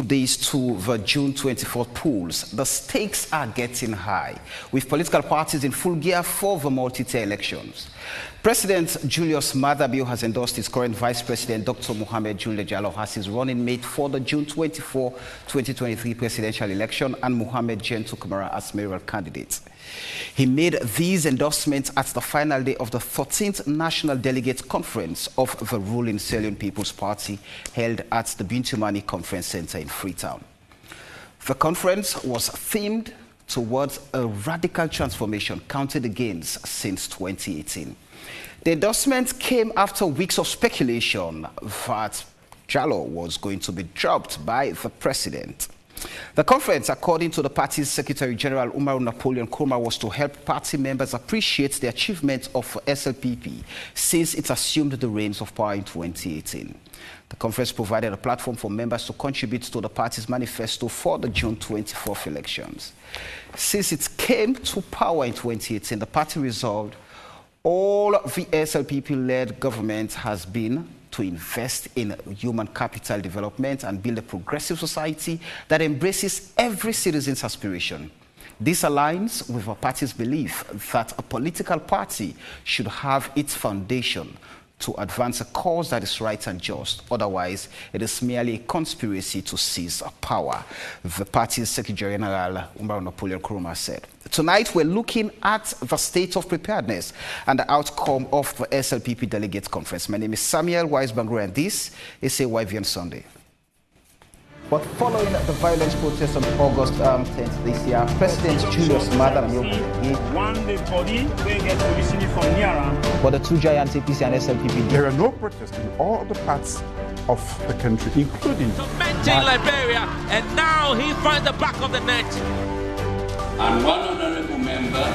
days to the June 24th polls. The stakes are getting high, with political parties in full gear for the multi-tier elections. President Julius Maada Bio has endorsed his current Vice President, Dr. Mohammed Junle Jallow, as his running mate for the June 24, 2023 presidential election, and Mohammed Gentu Kamara as mayoral candidate. He made these endorsements at the final day of the 13th National Delegate Conference of the ruling Sierra Leone People's Party held at the Bintumani Conference Center in Freetown. The conference was themed towards a radical transformation counted against since 2018. The endorsement came after weeks of speculation that Jallow was going to be dropped by the president. The conference, according to the party's Secretary General Umaru Napoleon Kurma, was to help party members appreciate the achievements of SLPP since it assumed the reins of power in 2018. The conference provided a platform for members to contribute to the party's manifesto for the June 24th elections. Since it came to power in 2018, the party resolved all the SLPP-led government has been to invest in human capital development and build a progressive society that embraces every citizen's aspiration. This aligns with the party's belief that a political party should have its foundation to advance a cause that is right and just. Otherwise, it is merely a conspiracy to seize power, the party's Secretary General Umaru Napoleon Kurma said. Tonight, we're looking at the state of preparedness and the outcome of the SLPP Delegate Conference. My name is Samuel Wise-Bangura, and this is AYVN Sunday. But following the violent protests on August 10th this year, President Julius Maada Bio but the two giants, APC and SLPP. There are no protests in all the parts of the country, including in Liberia, and now he finds the back of the net. And one honorable member.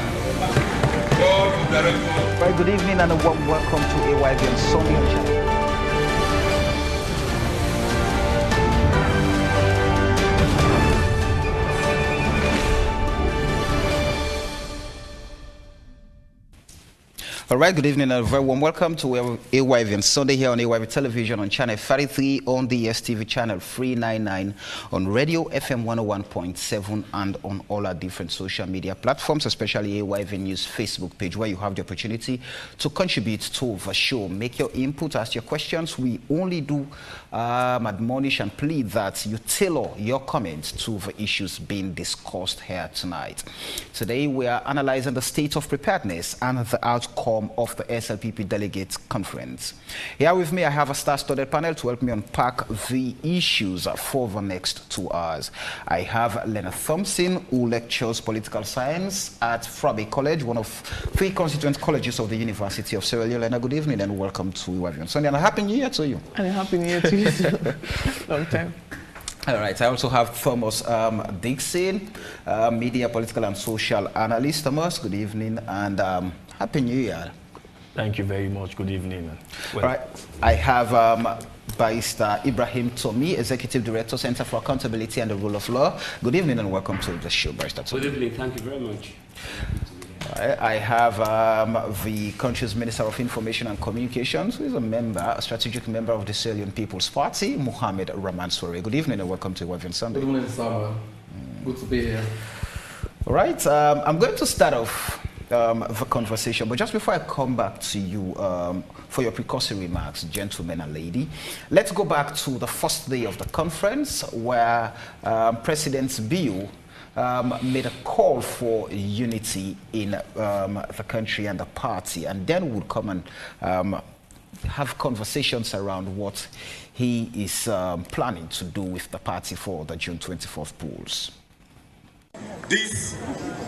Very good evening and a warm welcome to AYVN Sunday on channel. All right, good evening and a very warm welcome to AYVN Sunday here on AYV Television on channel 33, on the STV channel 399, on radio FM 101.7, and on all our different social media platforms, especially AYV News Facebook page, where you have the opportunity to contribute to the show. Make your input, ask your questions. We only do admonish and plead that you tailor your comments to the issues being discussed here tonight. Today, we are analyzing the state of preparedness and the outcome of the SLPP Delegate Conference. Here with me, I have a star-studded panel to help me unpack the issues for the next 2 hours. I have Leonard Thompson, who lectures political science at Frabe College, one of 3 constituent colleges of the University of Sierra Leone. Leonard, good evening and welcome to AYVN Sunday, and a happy new year to you. And a happy new year to you. Long time. All right, I also have Thomas Dixon, media, political and social analyst. Thomas, good evening and happy new year. Thank you very much. Good evening. All right, I have Barrister Ibrahim Tomi, Executive Director, Center for Accountability and the Rule of Law. Good evening and welcome to the show, Barrister Tomi. Good evening. Thank you very much. I have the country's Minister of Information and Communications, who is a strategic member of the Sierra Leone People's Party, Mohammed Ramanswari. Good evening and welcome to AYVN Sunday. Good evening, Samuel. Good to be here. All right, I'm going to start off the conversation, but just before I come back to you for your precursory remarks, gentlemen and lady, let's go back to the first day of the conference where President Bio made a call for unity in the country and the party, and then would come and have conversations around what he is planning to do with the party for the June 24th polls. This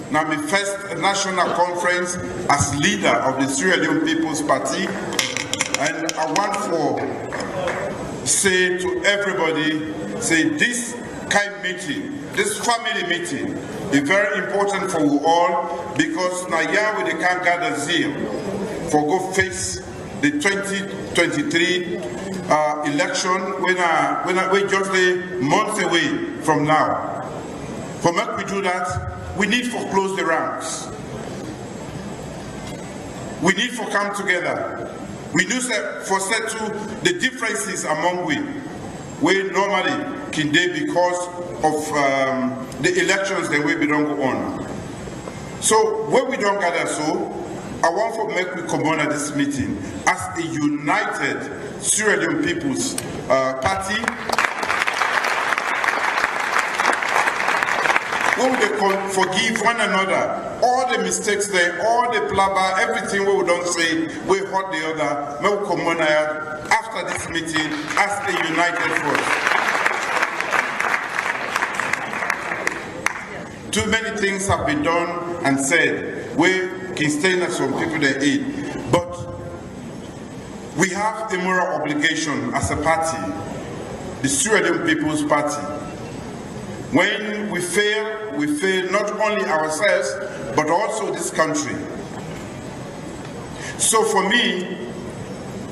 now my first national conference as leader of the Sierra Leone People's Party, and I want to say to everybody, this kind meeting, this family meeting is very important for you all, because now here we can gather zeal for go face the 2023 election when we just a month away from now. For make we do that, we need to close the ranks. We need to come together. We need for settle the differences among we. We normally Kinde because of the elections the way we don't go on. So when we don't gather so, I want to make we come on at this meeting as a united Sierra Leone People's Party. When we forgive one another, all the mistakes there, all the blabber, everything we don't say, we hurt the other, may we come on after this meeting as a united force. Too many things have been done and said. We can stay at some people they eat, but we have a moral obligation as a party, the Sierra Leone People's Party. When we fail not only ourselves, but also this country. So for me,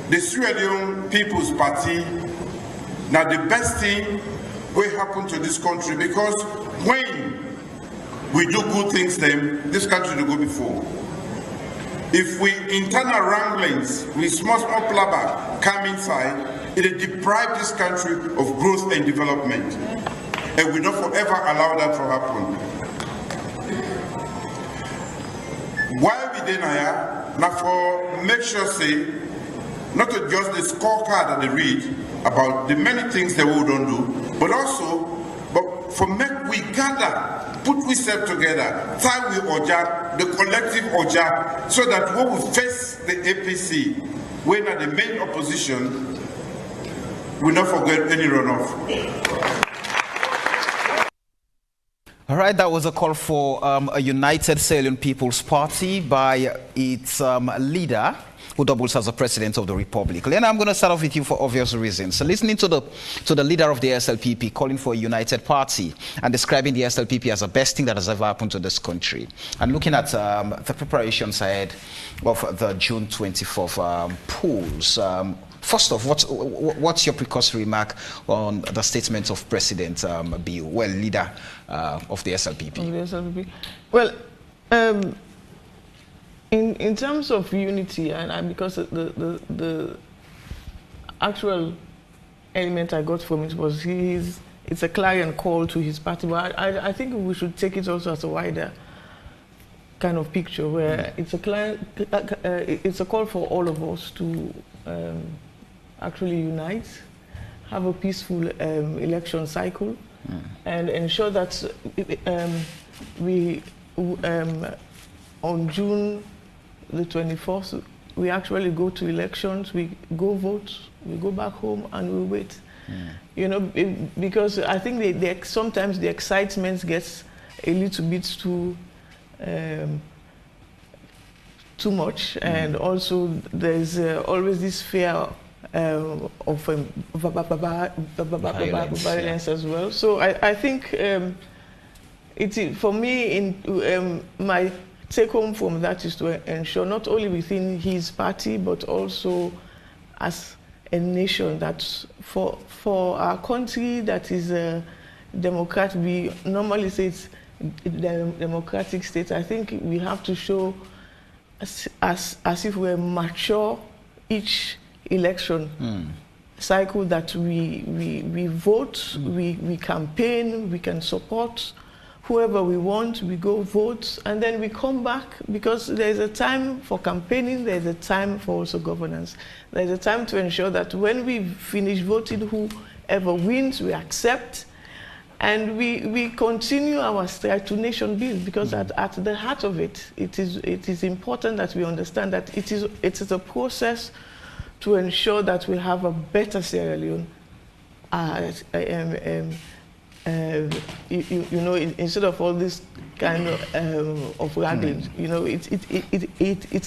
the Sierra Leone People's Party, now the best thing will happen to this country, because when we do good things then, this country will go before. If we internal wranglings, we small plabber come inside, it will deprive this country of growth and development. And we don't forever allow that to happen. Why we deny now for make sure say, not to just the scorecard that they read about the many things they will don't do, but also, but for make we gather, put ourselves together, tie with Oja, the collective Oja, so that when we face the APC, when at the main opposition, we not forget any runoff. All right, that was a call for a united Sierra Leone People's Party by its leader, who doubles as the president of the republic. Lena, I'm going to start off with you for obvious reasons. So listening to the leader of the SLPP calling for a united party and describing the SLPP as the best thing that has ever happened to this country, and looking at the preparations ahead of the June 24th polls. First off, what's your precursory remark on the statement of President Bill, well, leader of the SLPP? Of the SLPP? Well, in terms of unity, and because the actual element I got from it was it's a clarion call to his party, but I think we should take it also as a wider kind of picture where it's a call for all of us to actually unite, have a peaceful election cycle, and ensure that we on June the 24th we actually go to elections, we go vote, we go back home, and we wait. You know, because I think sometimes the excitement gets a little bit too much, and also there's always this fear of violence as well. So I think for me, my take home from that is to ensure not only within his party, but also as a nation that for our country that is a democratic, we normally say it's a democratic state. I think we have to show as if we're mature each election cycle, that we vote, we campaign, we can support whoever we want, we go vote, and then we come back, because there's a time for campaigning, there's a time for also governance. There's a time to ensure that when we finish voting, whoever wins, we accept, and we continue our stride to nation build, because at the heart of it, it is important that we understand that it is a process to ensure that we have a better Sierra Leone. You know, instead of all this kind of wrangling, you know, it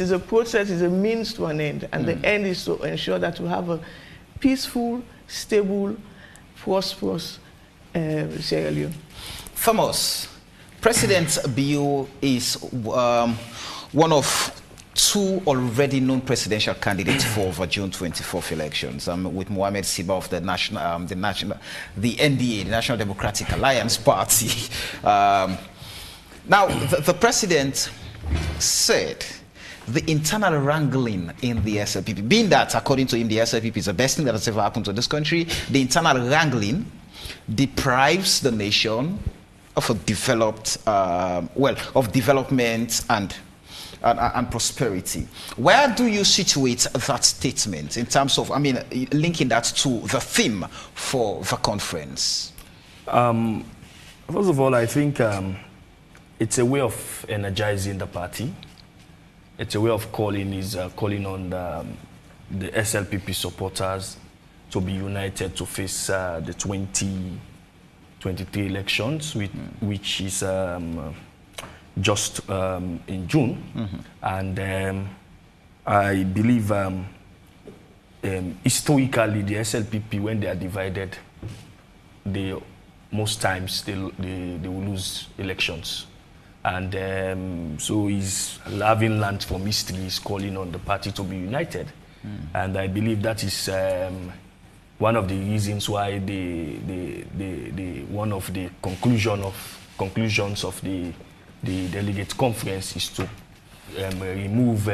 is a process, it's a means to an end, and the end is to ensure that we have a peaceful, stable, prosperous Sierra Leone. Famous. President Bill is one of two already known presidential candidates for the June 24th elections, with Mohamed Siba of the NDA, the National Democratic Alliance Party. Now, the president said the internal wrangling in the SLPP, being that, according to him, the SLPP is the best thing that has ever happened to this country, the internal wrangling deprives the nation of a developed, of development and prosperity. Where do you situate that statement in terms of, linking that to the theme for the conference? First of all, I think it's a way of energizing the party. It's a way of calling on the SLPP supporters to be united to face the 2023 elections, which is just in June. And I believe historically the SLPP, when they are divided, most times they will lose elections. And so he's having learned from history, he's calling on the party to be united. And I believe that is one of the reasons why one of the conclusions of the delegate conference is to remove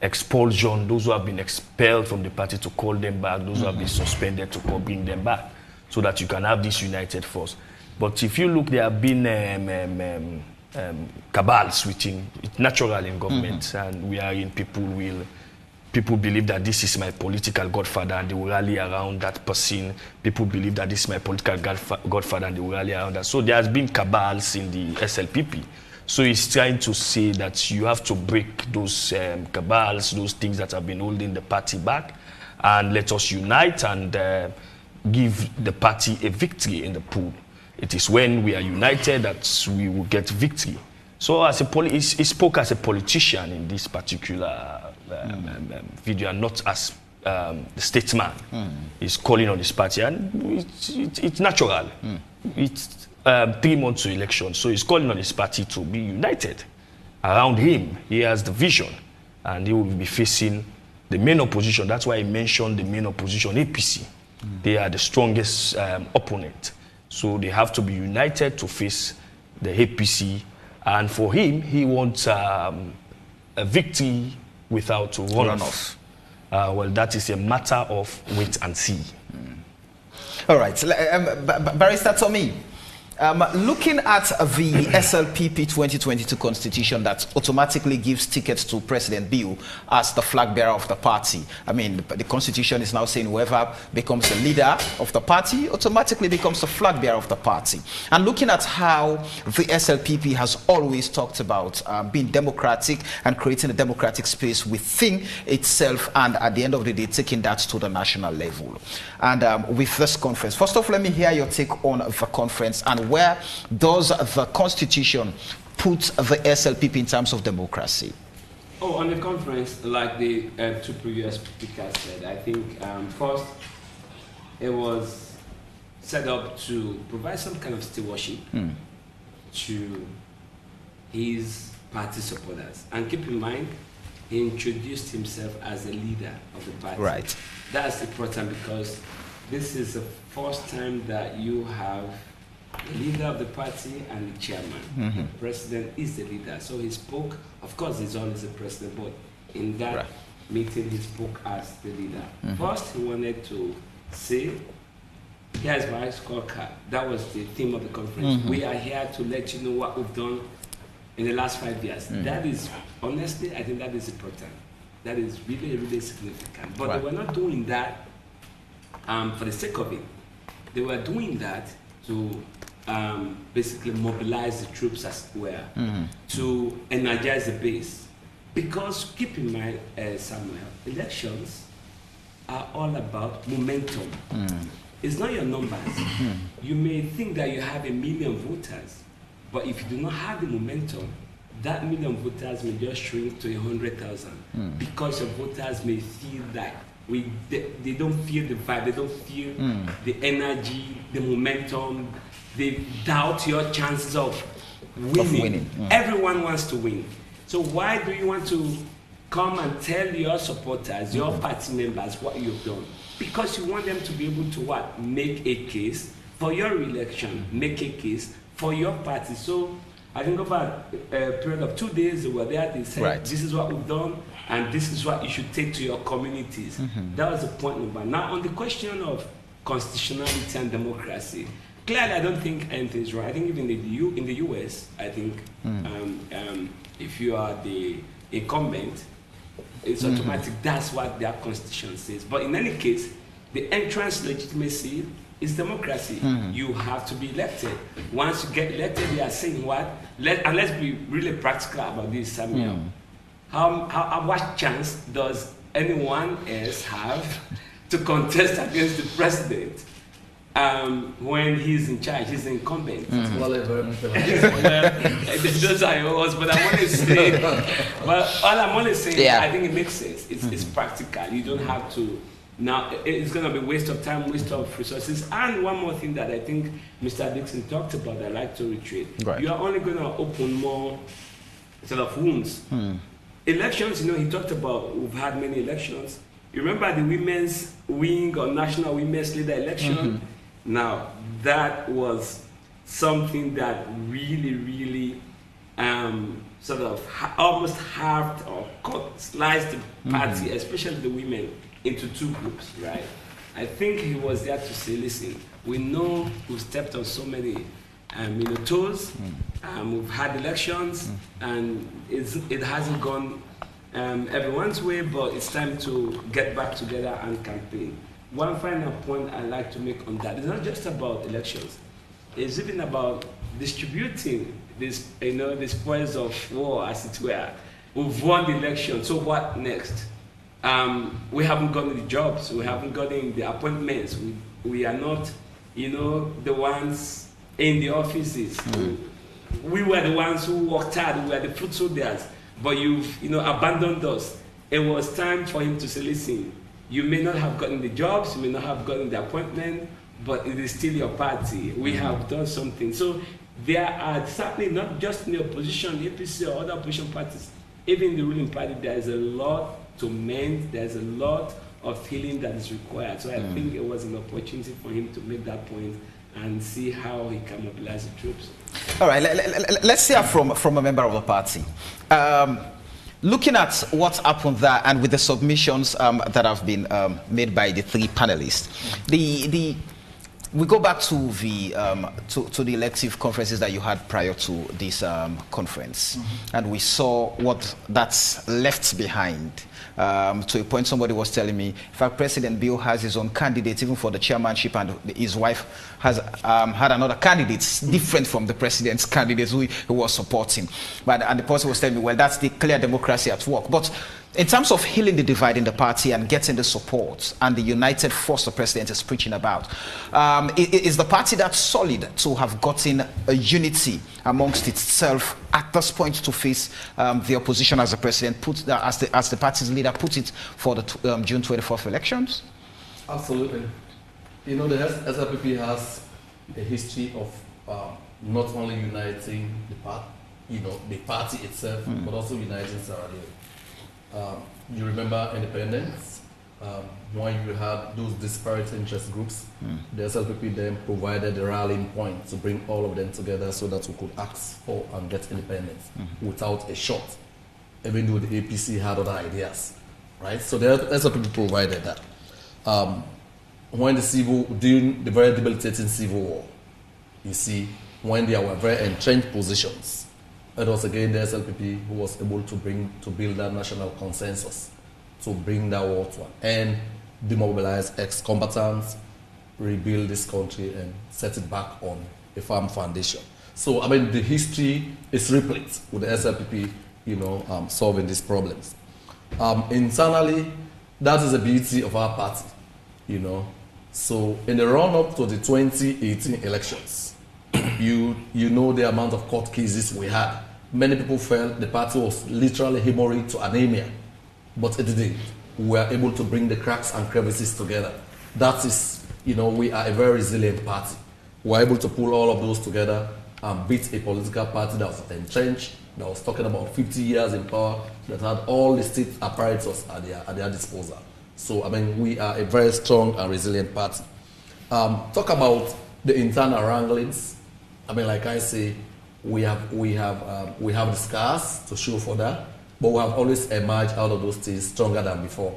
expulsion, those who have been expelled from the party, to call them back, those who have been suspended, to bring them back, so that you can have this united force. But if you look, there have been cabals within, it's natural in government, and we are in people believe that this is my political godfather and they will rally around that person. People believe that this is my political godfather and they will rally around that. So there has been cabals in the SLPP. So he's trying to say that you have to break those cabals, those things that have been holding the party back, and let us unite and give the party a victory in the poll. It is when we are united that we will get victory. So as he spoke as a politician in this particular video, and not as the statesman. He's calling on his party, and it's natural. It's 3 months to election, so he's calling on his party to be united around him. He has the vision, and he will be facing the main opposition. That's why he mentioned the main opposition, APC. They are the strongest opponent. So they have to be united to face the APC. And for him, he wants a victory without runoff. Well, that is a matter of wait and see. All right. Barrister Tommy, looking at the SLPP 2022 constitution that automatically gives tickets to President Bill as the flag bearer of the party. The constitution is now saying whoever becomes the leader of the party automatically becomes the flag bearer of the party. And looking at how the SLPP has always talked about being democratic and creating a democratic space within itself, and at the end of the day taking that to the national level. And with this conference, first off, let me hear your take on the conference, and where does the constitution put the SLPP in terms of democracy? Oh, on the conference, like the 2 previous speakers said, I think first it was set up to provide some kind of stewardship to his party supporters. And keep in mind, he introduced himself as the leader of the party. Right. That's important because this is the first time that you have the leader of the party and the chairman. The president is the leader. So he spoke, of course he's always the president, but in that meeting he spoke as the leader. First he wanted to say, here's my scorecard. That was the theme of the conference. We are here to let you know what we've done in the last 5 years. That is, honestly, I think that is important. That is really, really significant. But they were not doing that for the sake of it. They were doing that to basically mobilize the troops as well, to energize the base. Because keep in mind, Samuel, elections are all about momentum. It's not your numbers. You may think that you have 1 million voters, but if you do not have the momentum, that 1 million voters may just shrink to 100,000 because your voters may feel that they don't feel the vibe, they don't feel the energy, the momentum. They doubt your chances of winning. Everyone wants to win. So why do you want to come and tell your supporters, your party members, what you've done? Because you want them to be able to what? Make a case for your re-election, make a case for your party. So I think over a period of 2 days, they were there, they said, this is what we've done, and this is what you should take to your communities. That was the point number. Now, on the question of constitutionality and democracy. Clearly, I don't think anything's wrong. I think even in the US, I think if you are the incumbent, it's automatic. That's what their constitution says. But in any case, the entrance legitimacy is democracy. You have to be elected. Once you get elected, they are saying what? And let's be really practical about this, Samuel. What chance does anyone else have to contest against the president when he's in charge, he's the incumbent? Those are yours, but I want to say, but all I'm only saying, I think it makes sense. It's practical. You don't have to. Now, it's going to be waste of time, waste of resources. And one more thing that I think Mr. Dixon talked about, I'd like to reiterate. Right. You are only going to open more sort of wounds. Elections, he talked about, we've had many elections. You remember the women's wing or national women's leader election? Now, that was something that really, really sort of almost halved or sliced the party, especially the women, into two groups, right? I think he was there to say, listen, we know we've stepped on so many toes, we've had elections, and it hasn't gone everyone's way, but it's time to get back together and campaign. One final point I'd like to make on that, it's not just about elections, it's even about distributing this, the spoils of war, as it were. We've won the election, so what next? We haven't gotten the jobs, we haven't gotten the appointments, we are not, the ones in the offices. We were the ones who worked hard, we were the foot soldiers, but you've, abandoned us. It was time for him to say, listen, you may not have gotten the jobs, you may not have gotten the appointment, but it is still your party. We have done something. So there are certainly not just in the opposition, the APC or other opposition parties, even the ruling party, there is a lot to mend, there's a lot of healing that is required. So I think it was an opportunity for him to make that point and see how he can mobilize the troops. All right, let's hear from a member of the party. Looking at what happened there and with the submissions that have been made by the three panelists, we go back to the elective conferences that you had prior to this conference, and we saw what that's left behind. To a point, somebody was telling me, in fact, President Bill has his own candidate even for the chairmanship, and his wife has had another candidate different from the president's candidate who was supporting. And the person was telling me, well, that's the clear democracy at work. But in terms of healing the divide in the party and getting the support and the united force the president is preaching about, is the party that solid to have gotten a unity amongst itself at this point to face the opposition, as the president put, as the party's leader put it, for the June 24th elections? Absolutely. The SLPP has a history of not only uniting the party itself, but also uniting Sierra Leone. You remember independence, when you had those disparate interest groups, the SLPP then provided a rallying point to bring all of them together so that we could ask for and get independence without a shot, even though the APC had other ideas, right? So the SLPP provided that. When during the very debilitating civil war, you see, when there were very entrenched positions, it was again the SLPP who was able to build that national consensus, to bring that war to an end, demobilize ex-combatants, rebuild this country and set it back on a firm foundation. So, the history is replete with the SLPP, solving these problems. Internally, that is the beauty of our party, So, in the run-up to the 2018 elections, you know the amount of court cases we had. Many people felt the party was literally hemorrhaging to anemia, but it didn't. We were able to bring the cracks and crevices together. That is, we are a very resilient party. We were able to pull all of those together and beat a political party that was entrenched, that was talking about 50 years in power, that had all the state apparatus at their disposal. So, we are a very strong and resilient party. Talk about the internal wranglings. Like I say, we have the scars to show for that, but we have always emerged out of those things stronger than before.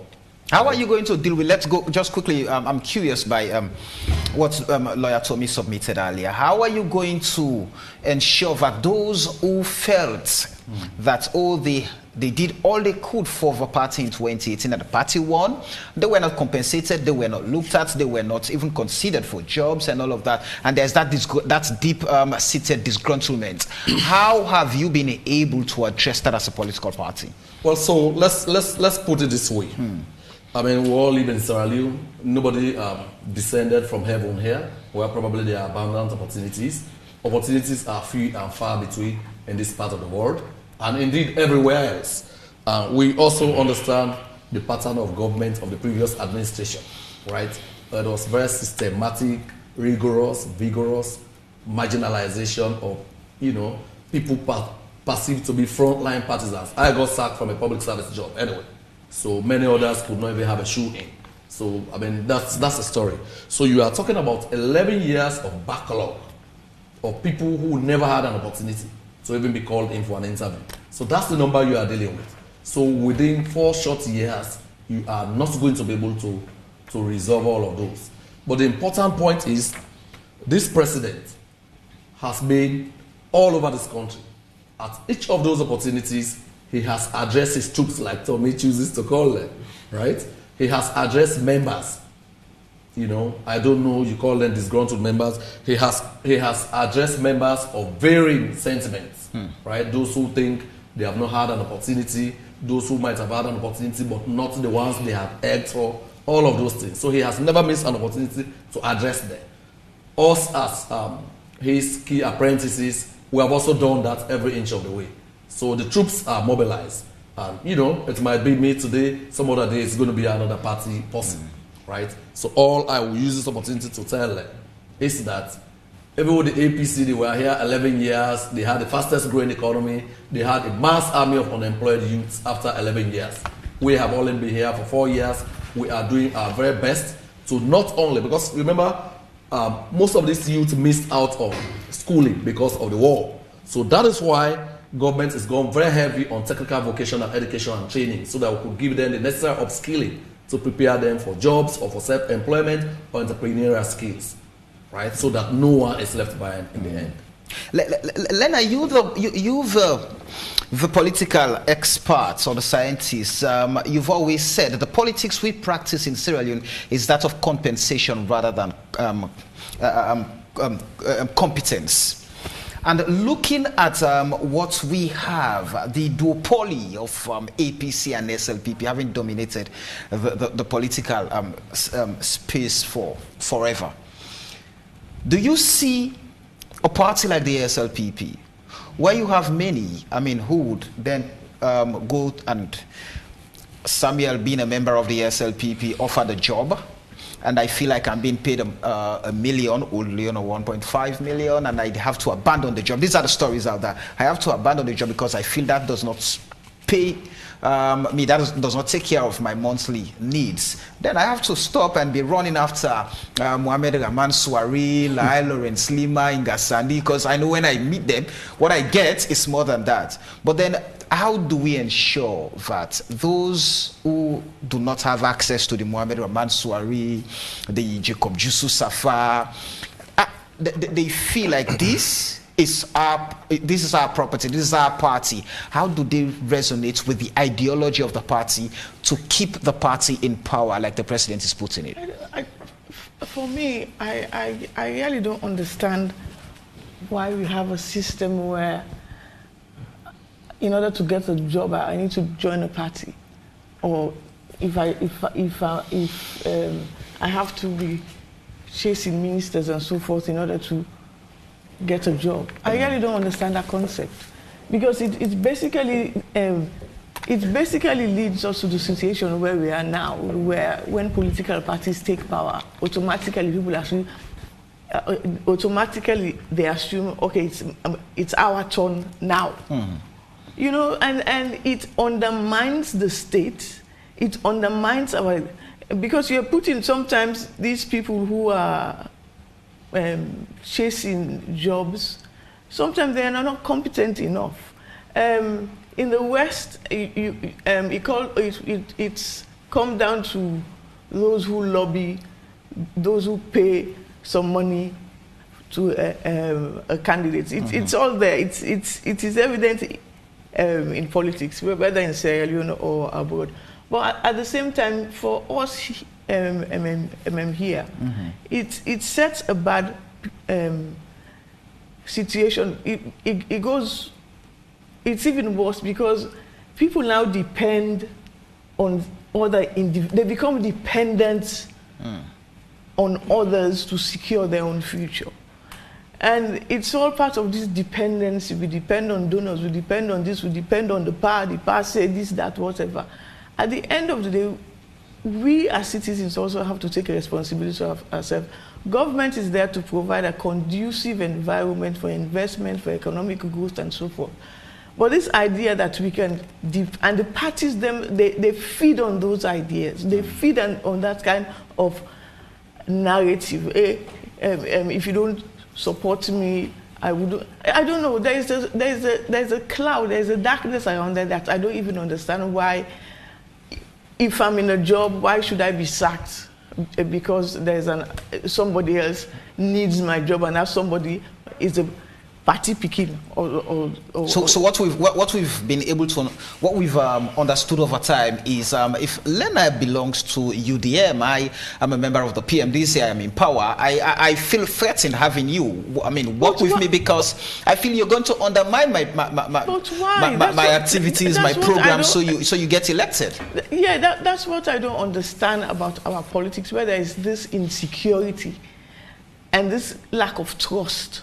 How are you going to deal with, let's go just quickly, I'm curious by what lawyer Tommy submitted earlier. How are you going to ensure that those who felt that they did all they could for the party in 2018 and the party won, they were not compensated, they were not looked at, they were not even considered for jobs and all of that, and there's that deep seated disgruntlement. How have you been able to address that as a political party? Well, so let's put it this way. I mean, we all live in Sierra Leone. Nobody descended from heaven here, where probably there are abundant opportunities. Opportunities are few and far between in this part of the world, and indeed everywhere else. We also understand the pattern of government of the previous administration, right? It was very systematic, rigorous, vigorous marginalization of, people perceived to be frontline partisans. I got sacked from a public service job anyway. So many others could not even have a shoe in. So, I mean, that's a story. So you are talking about 11 years of backlog of people who never had an opportunity to even be called in for an interview. So that's the number you are dealing with. So within 4 short years, you are not going to be able to resolve all of those. But the important point is, this president has been all over this country. At each of those opportunities, he has addressed his troops, like Tommy chooses to call them, right? He has addressed members. I don't know, you call them disgruntled members. He has addressed members of varying sentiments, right? Those who think they have not had an opportunity, those who might have had an opportunity, but not the ones they have egged for, all of those things. So he has never missed an opportunity to address them. Us as his key apprentices, we have also done that every inch of the way. So the troops are mobilized. And, it might be me today, some other day it's going to be another party person, right? So all I will use this opportunity to tell them is that even with the APC, they were here 11 years, they had the fastest growing economy, they had a mass army of unemployed youths after 11 years. We have only been here for 4 years. We are doing our very best to not only, because remember, most of these youth missed out on schooling because of the war. So that is why government is going very heavy on technical vocational education and training, so that we could give them the necessary upskilling to prepare them for jobs or for self-employment or entrepreneurial skills, right? So that no one is left behind in the end. Lena, you the political experts or the scientists, you've always said that the politics we practice in Sierra Leone is that of compensation rather than competence. And looking at what we have, the duopoly of APC and SLPP having dominated the political space for forever, do you see a party like the SLPP, where you have many, who would then go and, Samuel being a member of the SLPP, offered a job, and I feel like I'm being paid a million, only 1.5 million, and I have to abandon the job. These are the stories out there. I have to abandon the job because I feel that does not pay me, that does not take care of my monthly needs. Then I have to stop and be running after Mohamed Rahman Souari, Lai Lawrence Lima, Ingasandi, because I know when I meet them, what I get is more than that. But then how do we ensure that those who do not have access to the Mohamed Rahman Souari, the Jacob Jusu Safar, they feel like this is our property, this is our party? How do they resonate with the ideology of the party to keep the party in power like the president is putting it? For me, I really don't understand why we have a system where in order to get a job, I need to join a party, or if I have to be chasing ministers and so forth in order to get a job. I really don't understand that concept, because it basically leads us to the situation where we are now, where when political parties take power, automatically people assume, they assume, okay, it's our turn now. You know, and it undermines the state. It undermines our, because you're putting sometimes these people who are chasing jobs, sometimes they are not competent enough. In the West, it's come down to those who lobby, those who pay some money to a candidate. It's all there. It is evident in politics, whether in Sierra Leone or abroad. But at the same time, for us here, it sets a bad situation. It's even worse because people now depend on they become dependent on others to secure their own future. And it's all part of this dependency. We depend on donors, we depend on this, we depend on the power say this, that, whatever. At the end of the day, we as citizens also have to take a responsibility of ourselves. Government is there to provide a conducive environment for investment, for economic growth, and so forth. But this idea that we can, and the parties, they feed on those ideas. They feed on that kind of narrative. If you don't support me, I don't know. There's a cloud, there's a darkness around there that I don't even understand why. If I'm in a job, why should I be sacked? Because somebody else needs my job, and that somebody is a party picking. So what we've been able to, what we've understood over time is if Lena belongs to UDM, I am a member of the PMDC, I am in power, I feel threatened having you. I mean, work with me because I feel you're going to undermine my activities, my program, so you get elected. Yeah, that's what I don't understand about our politics, where there is this insecurity and this lack of trust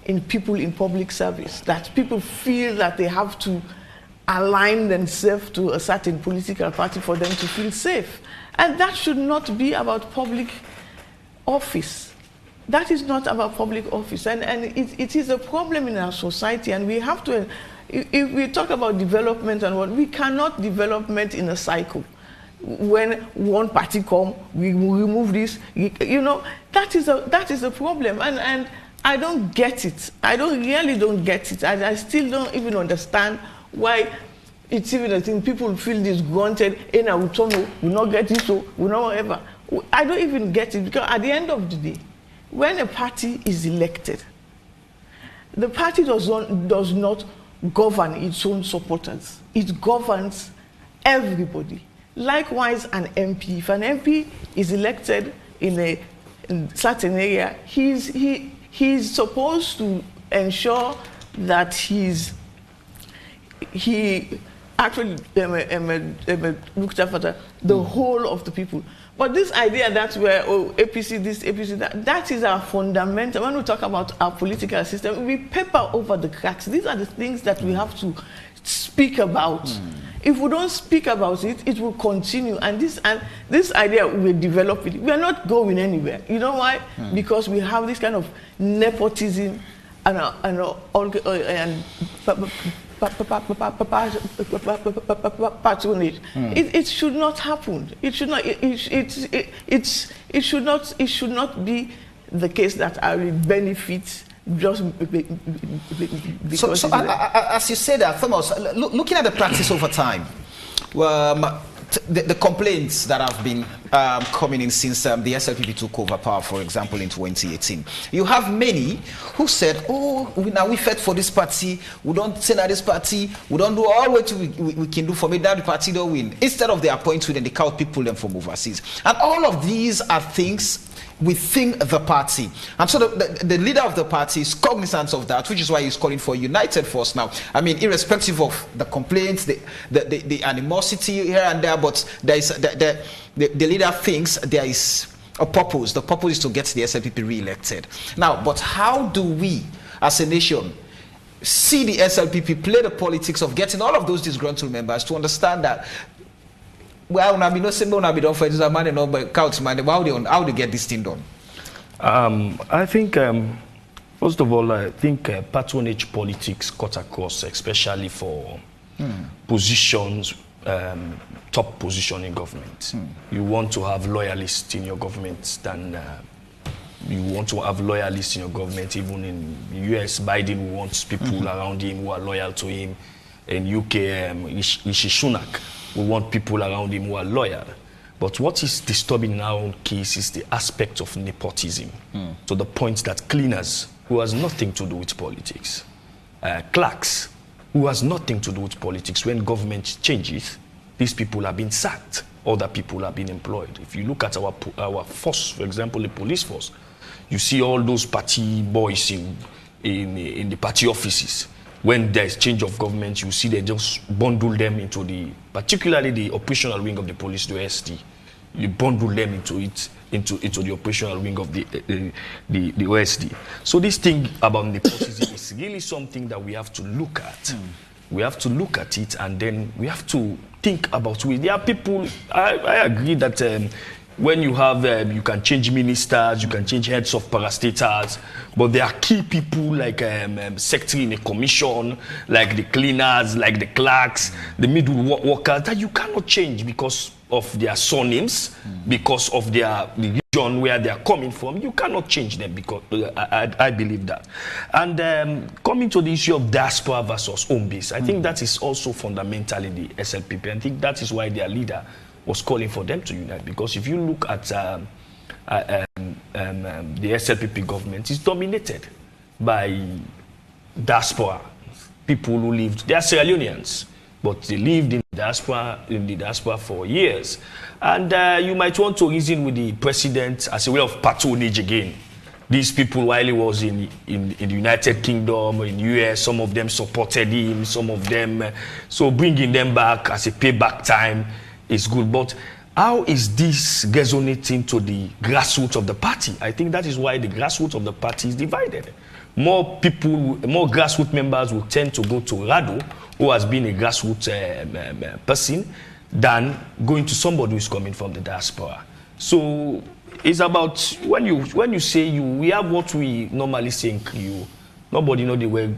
in people in public service, that people feel that they have to align themselves to a certain political party for them to feel safe. And that should not be about public office. That is not about public office. And it is a problem in our society, and we have to, if we talk about development and what, we cannot development in a cycle. When one party come, we remove this, you know, that is a problem. And I don't get it. I really don't get it. I still don't even understand why it's even a thing. People feel disgruntled, we not get it, so we not whatever. I don't even get it, because at the end of the day, when a party is elected, the party does not govern its own supporters. It governs everybody. Likewise, an MP. If an MP is elected in a certain area, he's supposed to ensure that he actually looked after the whole of the people. But this idea that APC this, APC that is our fundamental. When we talk about our political system, we paper over the cracks. These are the things that we have to speak about. If we don't speak about it, it will continue. And this idea we're developing, we are not going anywhere. You know why? Because we have this kind of nepotism and patronage. It should not happen. It should not. It should not be the case that I will benefit just because. So as you said that, Thomas, looking at the practice over time, the complaints that have been coming in since the SLPP took over power, for example, in 2018, you have many who said, now we fought for this party, we don't send out this party, we don't do all what we can do for me, that the party don't win. Instead of they appoint and they count people them from overseas. And all of these are things within the party, and so the leader of the party is cognizant of that, which is why he's calling for a united force now. I mean, irrespective of the complaints, the animosity here and there, but there is the leader thinks there is a purpose. The purpose is to get the SLPP re-elected. Now, but how do we, as a nation, see the SLPP play the politics of getting all of those disgruntled members to understand that? Well, how do you get this thing done? I think, first of all, I think patronage politics cut across, especially for positions, top position in government. You want to have loyalists in your government than you want to have loyalists in your government. Even in the US, Biden wants people around him who are loyal to him. In UK, Rishi Sunak, we want people around him who are loyal. But what is disturbing in our own case is the aspect of nepotism, to the point that cleaners, who has nothing to do with politics, clerks, who has nothing to do with politics, when government changes, these people are being sacked, other people are being employed. If you look at our force, for example, the police force, you see all those party boys in the party offices. When there's change of government, you see they just bundle them into particularly the operational wing of the police, the OSD. You bundle them into the operational wing of the OSD. So this thing about nepotism is really something that we have to look at. We have to look at it, and then we have to think about it. There are people, I agree that when you have, you can change ministers, you can change heads of parastatals, but there are key people like secretary in a commission, like the cleaners, like the clerks, the middle workers, that you cannot change because of their surnames, because of the region where they are coming from. You cannot change them, because I believe that. And coming to the issue of diaspora versus home base, I think that is also fundamentally the SLPP. I think that is why their leader was calling for them to unite, because if you look at the SLPP government, it's dominated by diaspora, people who lived, they are Sierra Leoneans, but they lived in the diaspora for years. And you might want to reason with the president as a way of patronage again. These people, while he was in the United Kingdom, in US, some of them supported him, some of them, so bringing them back as a payback time is good. But how is this resonating to the grassroots of the party? I think that is why the grassroots of the party is divided. More people, more grassroots members will tend to go to Rado, who has been a grassroots person, than going to somebody who is coming from the diaspora. So it's about, when you say we have what we normally say in Creole. Nobody knows the word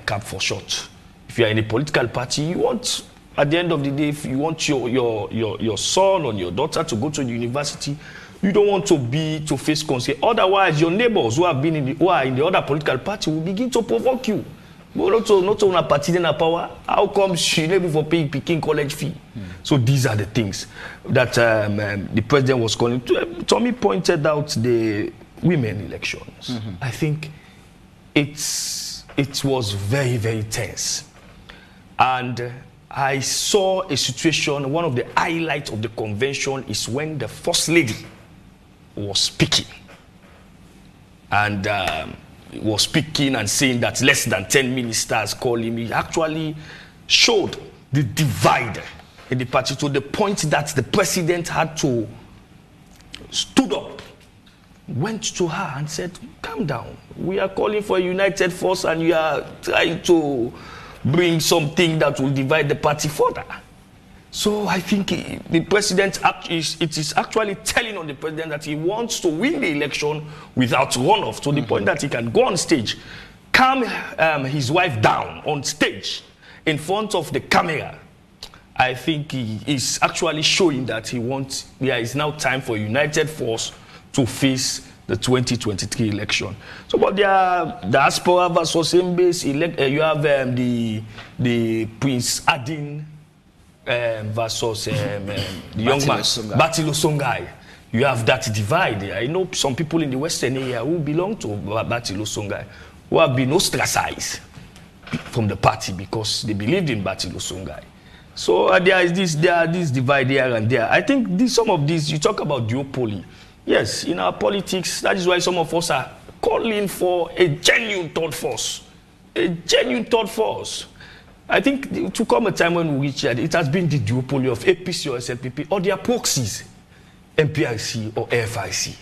cap for short. If you are in a political party, you want, at the end of the day, if you want your son or your daughter to go to the university, you don't want to face consequences. Otherwise, your neighbors who have been who are in the other political party will begin to provoke you. But not on a party in a power. How come she able for paying college fee? So these are the things that the president was calling. Tommy pointed out the women elections. I think it was very, very tense, and I saw a situation. One of the highlights of the convention is when the First Lady was speaking, and was speaking and saying that less than 10 ministers called him. He actually showed the divide in the party to the point that the president had to stood up, went to her and said, calm down. We are calling for a united force and you are trying to bring something that will divide the party further. So I think the president, it is actually telling on the president that he wants to win the election without runoff, to the point that he can go on stage, calm his wife down on stage in front of the camera. I think he is actually showing that there is now time for a united force to face the 2023 election. So, but there are diaspora versus home-based. You have the Prince Adin versus the young man, Batilo Songhai. You have that divide. I know some people in the Western area who belong to Batilo Songhai who have been ostracized from the party because they believed in Batilo Songhai. So there is this divide here and there. I think some of these, you talk about duopoly. Yes, in our politics, that is why some of us are calling for a genuine third force. A genuine third force. I think to come a time when we reach that, it has been the duopoly of APC or SLPP or their proxies, MPRC or AFIC.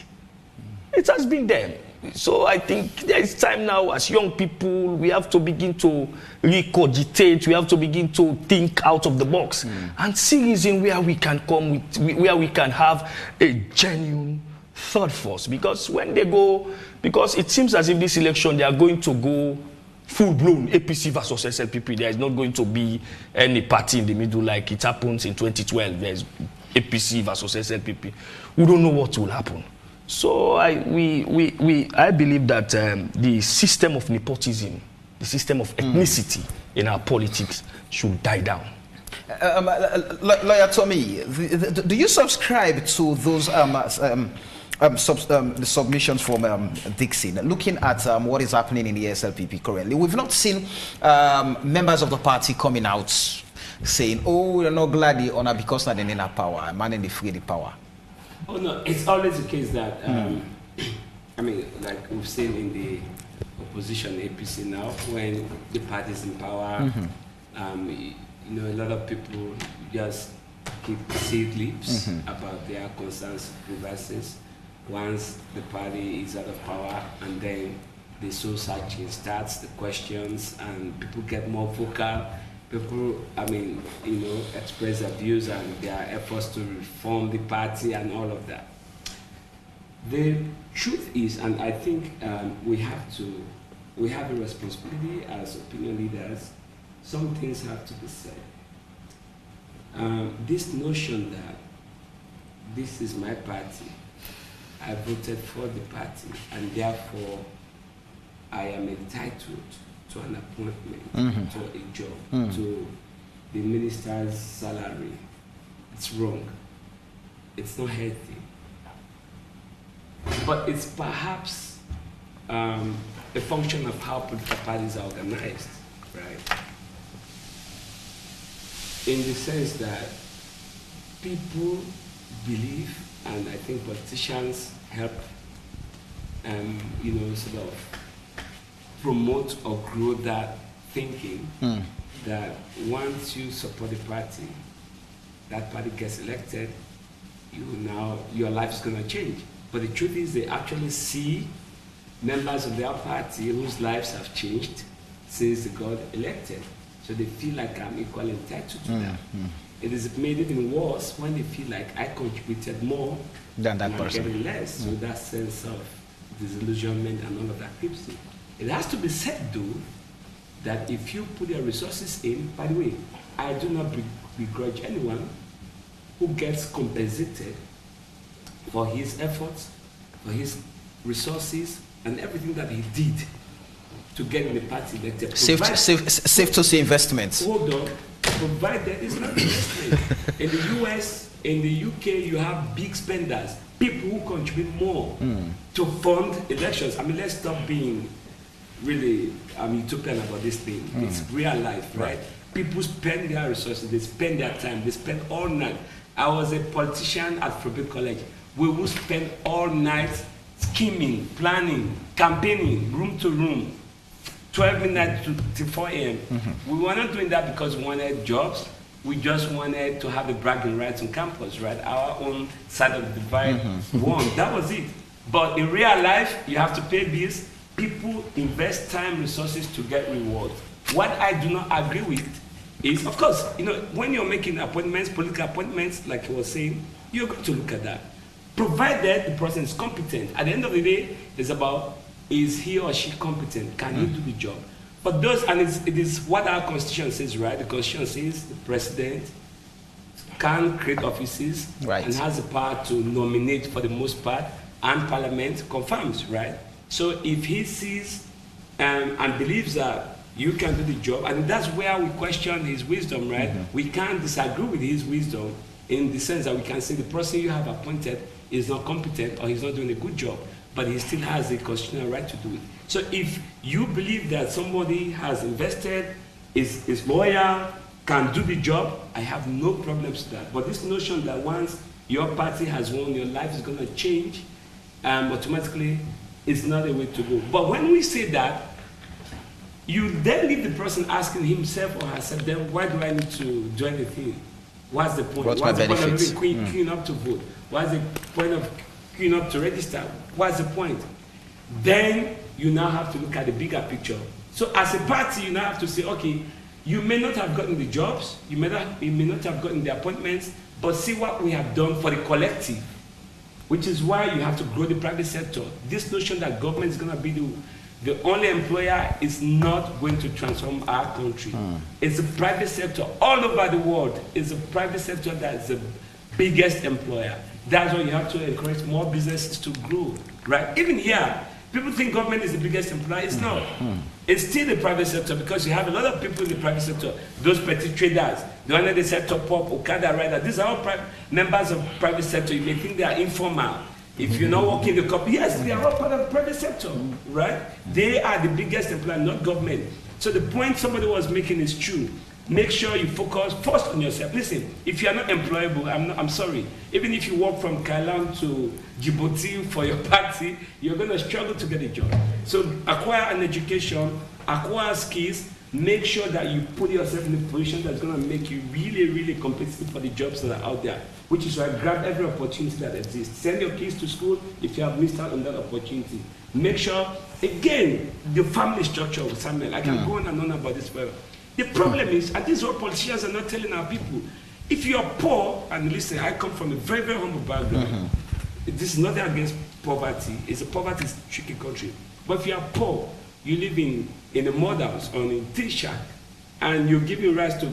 It has been them. So I think there is time now as young people, we have to begin to recogitate, we have to begin to think out of the box and see reason where we can come with, where we can have a genuine third force. Because when they go, because it seems as if this election they are going to go full-blown APC versus SLPP. There is not going to be any party in the middle like it happens in 2012. There's APC versus SLPP. We don't know what will happen. So I believe that the system of nepotism, the system of ethnicity in our politics should die down. Lawyer Tommy, do you subscribe to those the submissions from Dixon, looking at what is happening in the SLPP currently? We've not seen members of the party coming out saying, oh, we're not glad the honor because they're in our power, man in the free the power. Oh no, it's always the case that, I mean, like we've seen in the opposition APC now, when the party is in power, you know, a lot of people just keep sealed lips about their concerns, grievances. Once the party is out of power, and then the soul searching starts, the questions, and people get more vocal. People, I mean, you know, express their views and their efforts to reform the party and all of that. The truth is, and I think we have a responsibility as opinion leaders. Some things have to be said. This notion that this is my party, I voted for the party, and therefore I am entitled to an appointment, to a job, to the minister's salary. It's wrong. It's not healthy. But it's perhaps a function of how political parties are organized, right? In the sense that people believe, and I think politicians help, you know, sort of promote or grow that thinking that once you support a party, that party gets elected, your life is going to change. But the truth is, they actually see members of their party whose lives have changed since they got elected. So they feel like I'm equally entitled to that. It is made even worse when they feel like I contributed more than that person. I'm getting less. So that sense of disillusionment and all of that keeps it. It has to be said, though, that if you put your resources in, by the way, I do not begrudge anyone who gets compensated for his efforts, for his resources, and everything that he did to get in the party elected. Safe to say investments. Hold on. Provided it's not investment. In the US, in the UK, you have big spenders, people who contribute more to fund elections. I mean, let's stop being really utopian about this thing. It's real life, right? People spend their resources, they spend their time, they spend all night. I was a politician at Slpp College. We would spend all night scheming, planning, campaigning, room to room, 12 midnight to 4 a.m. We were not doing that because we wanted jobs. We just wanted to have the bragging rights on campus, right? Our own side of the divide won. That was it. But in real life, you have to pay bills. People invest time, resources to get rewards. What I do not agree with is, of course, you know, when you're making appointments, political appointments, like you were saying, you're going to look at that. Provided the person is competent. At the end of the day, it's about, is he or she competent? Can he do the job? But those, and it is what our constitution says, right? The constitution says the president can create offices and has the power to nominate for the most part, and parliament confirms, right? So if he sees and believes that you can do the job, and that's where we question his wisdom, right? We can't disagree with his wisdom in the sense that we can say the person you have appointed is not competent or he's not doing a good job, but he still has the constitutional right to do it. So if you believe that somebody has invested, is loyal, can do the job, I have no problems with that. But this notion that once your party has won, your life is going to change, automatically, it's not a way to go. But when we say that, you then leave the person asking himself or herself, then why do I need to do anything? What's the point? What's my benefits? The point of queuing up to vote? What's the point of queuing up to register? What's the point? Then you now have to look at the bigger picture. So as a party, you now have to say, okay, you may not have gotten the jobs, you may not have gotten the appointments, but see what we have done for the collective, which is why you have to grow the private sector. This notion that government is going to be the only employer is not going to transform our country. It's the private sector all over the world. It's the private sector that's the biggest employer. That's why you have to encourage more businesses to grow, right? Even here, People think government is the biggest employer. It's not. It's still the private sector, because you have a lot of people in the private sector. Those petty traders, the one that they set up, Okada rider, these are all members of private sector. You may think they are informal. If you're not working the company, yes, they are all part of the private sector, right? They are the biggest employer, not government. So the point somebody was making is true. Make sure you focus first on yourself. Listen, if you are not employable, I'm sorry. Even if you walk from Kailan to Djibouti for your party, you're going to struggle to get a job. So acquire an education, acquire skills, make sure that you put yourself in a position that's going to make you really, really competitive for the jobs that are out there, which is why grab every opportunity that exists. Send your kids to school if you have missed out on that opportunity. Make sure, again, the family structure of Samuel, I can go on and on about this forever. The problem is, and this is what politicians are not telling our people, if you're poor, and listen, I come from a very, very humble background. This is nothing against poverty. It's a poverty is a tricky country. But if you're poor, you live in a mud house or in a tin shack, and you're giving rise to,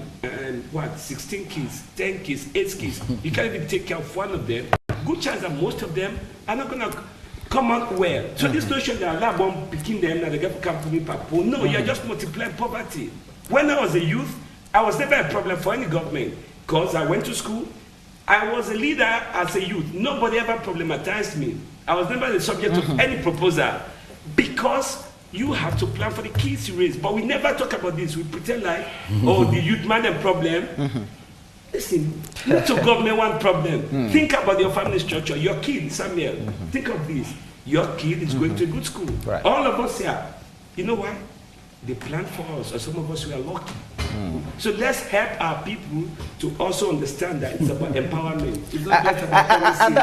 16 kids, 10 kids, 8 kids. You can't even take care of one of them. Good chance that most of them are not going to come out well. So this notion that Allah won't begin them, that they get come from me, no, you're just multiplying poverty. When I was a youth, I was never a problem for any government, because I went to school. I was a leader as a youth. Nobody ever problematized me. I was never the subject of any proposal, because you have to plan for the kids you raise. But we never talk about this. We pretend like, oh, the youth man a problem. Listen, not to government one problem. Think about your family structure. Your kid, Samuel, think of this. Your kid is going to a good school. Right. All of us here, you know why? They planned for us, or some of us were lucky. So let's help our people to also understand that it's about empowerment. It's not just about policy.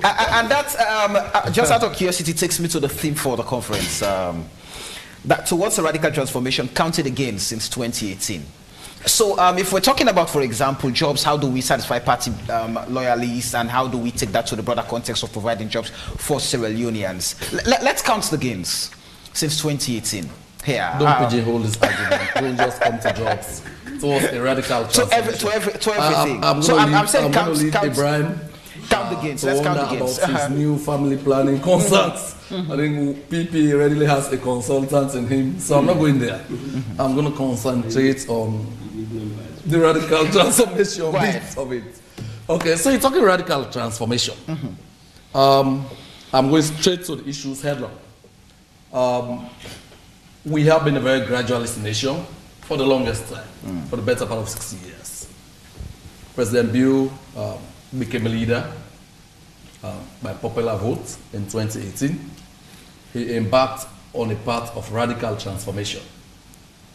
And that's just out of curiosity, takes me to the theme for the conference. That towards a radical transformation counted again since 2018. So if we're talking about, for example, jobs, how do we satisfy party loyalists, and how do we take that to the broader context of providing jobs for Sierra Leoneans? Let's count the gains since 2018. Here. Don't pigeonhole this argument. Don't just come to jobs. Towards a radical transformation. To everything. I'm saying count Ibrahim. Count the gains. Let's count the gains. About his new family planning consultants. I think PP readily has a consultant in him, so I'm not going there. I'm going to concentrate on the radical transformation bit of it. Okay, so you're talking radical transformation. I'm going straight to the issues headline. We have been a very gradualist nation for the longest time, for the better part of 60 years. President Bill became a leader by popular vote in 2018. He embarked on a path of radical transformation.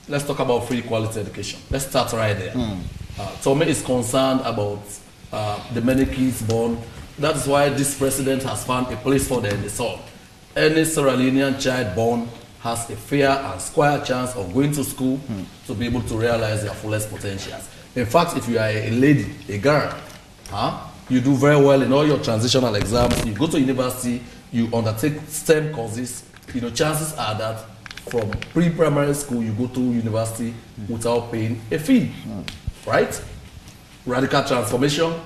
Let's talk about free quality education. Let's start right there. Tommy is concerned about the many kids born. That is why this president has found a place for them in the sun. Any Sierra Leonean child born has a fair and square chance of going to school to be able to realize their fullest potentials. In fact, if you are a lady, a girl, you do very well in all your transitional exams, you go to university, you undertake STEM courses, chances are that from pre-primary school, you go to university without paying a fee, right? Radical transformation.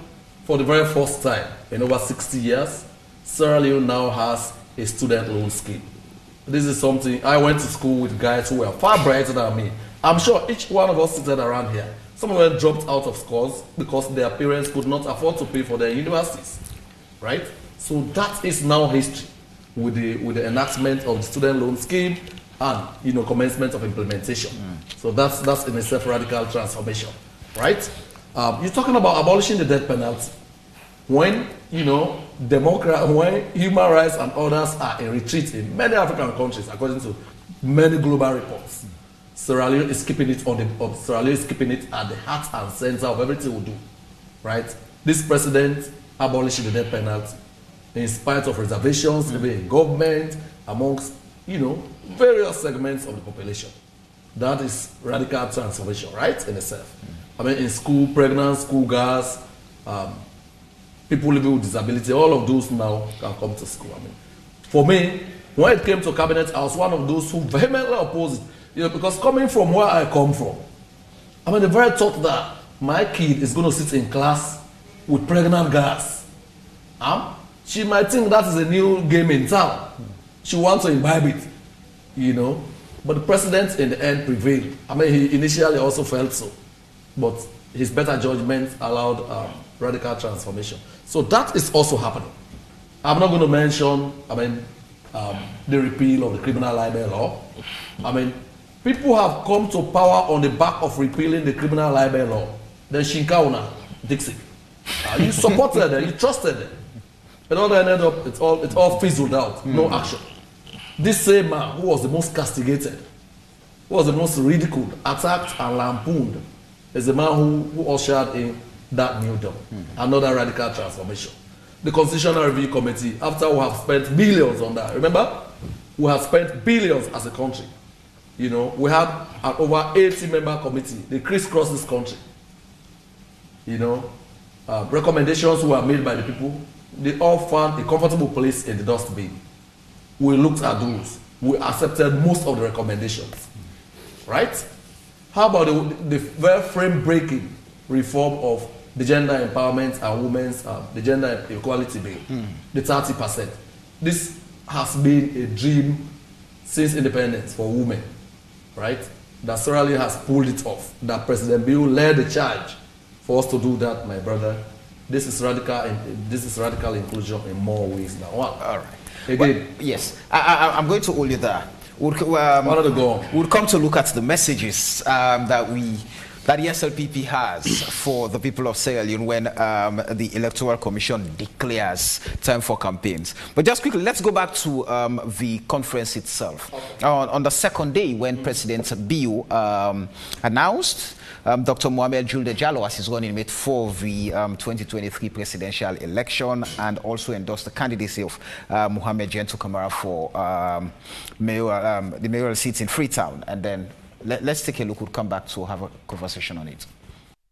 For the very first time in over 60 years, Sierra Leone now has a student loan scheme. This is something, I went to school with guys who were far brighter than me. I'm sure each one of us seated around here, some of them dropped out of schools because their parents could not afford to pay for their universities, right? So that is now history with the enactment of the student loan scheme and commencement of implementation. So that's in itself radical transformation, right? You're talking about abolishing the death penalty. When when human rights and others are in retreat in many African countries, according to many global reports, Sierra Leone is keeping it Sierra Leone is keeping it at the heart and center of everything we do, right? This president abolishing the death penalty, in spite of reservations in government, amongst various segments of the population. That is radical transformation, right, in itself. I mean, in school, pregnant school girls, people living with disability, all of those now can come to school. I mean, for me, when it came to cabinet, I was one of those who vehemently opposed it. Because coming from where I come from, I mean, the very thought that my kid is going to sit in class with pregnant girls, she might think that is a new game in town. She wants to imbibe it, you know. But the president in the end prevailed. I mean, he initially also felt so, but his better judgment allowed radical transformation. So that is also happening. I'm not going to mention, the repeal of the criminal libel law. I mean, people have come to power on the back of repealing the criminal libel law. Then Shinkauna, Dixie. You supported them, you trusted them. And all that ended up, it's all fizzled out, no action. This same man who was the most castigated, who was the most ridiculed, attacked and lampooned, is the man who ushered in that new dawn, another radical transformation. The Constitutional Review Committee, after we have spent billions on that, remember? We have spent billions as a country. You know, we had an over 80-member committee. They crisscross this country. You know, recommendations were made by the people. They all found a comfortable place in the dustbin. We looked at those. We accepted most of the recommendations. Right? How about the very frame-breaking reform of the gender empowerment and women's, the gender equality bill, the 30%. This has been a dream since independence for women, right? That Sierra has pulled it off. That President Bill led the charge for us to do that, my brother. This is radical inclusion in more ways than one. All right. Again, well, yes, I'm going to hold you there. We'll come to look at the messages that the SLPP has for the people of Sierra Leone when the Electoral Commission declares time for campaigns. But just quickly, let's go back to the conference itself. Okay. On the second day, when President Biu announced Dr. Mohamed Julde Jallow as his running mate for the 2023 presidential election, and also endorsed the candidacy of Mohamed Gentle Kamara for the mayoral seats in Freetown. And then let's take a look. We'll come back to have a conversation on it.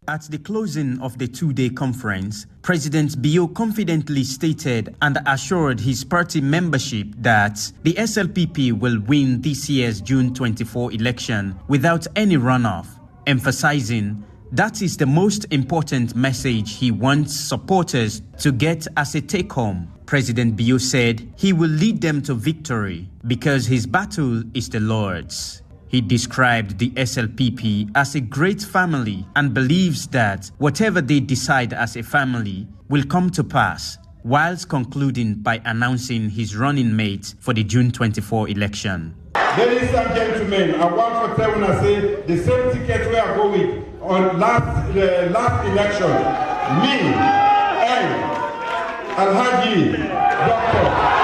At the closing of the two-day conference, President Bio confidently stated and assured his party membership that the SLPP will win this year's June 24 election without any runoff, emphasizing that is the most important message he wants supporters to get as a take-home. President Bio said he will lead them to victory because his battle is the Lord's. He described the SLPP as a great family and believes that whatever they decide as a family will come to pass, whilst concluding by announcing his running mate for the June 24 election. Ladies and gentlemen, I want to tell you, I say the same ticket we are going on last election. Me and Alhaji Dr.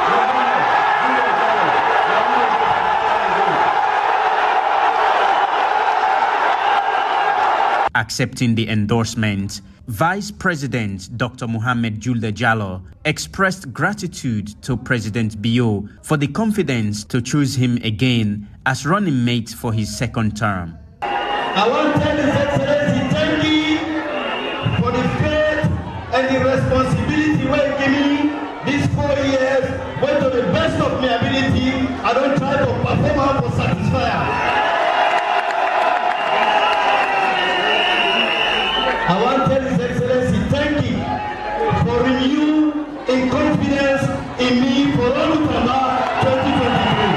Accepting the endorsement, Vice President Dr. Mohamed Julde Jallow expressed gratitude to President Bio for the confidence to choose him again as running mate for his second term. I want to tell His Excellency thank you for the faith and the responsibility we're giving these 4 years, when to the best of my ability, I don't try to perform out for satisfy. I want to tell His Excellency thank you for renewing in confidence in me for Olutama 2023.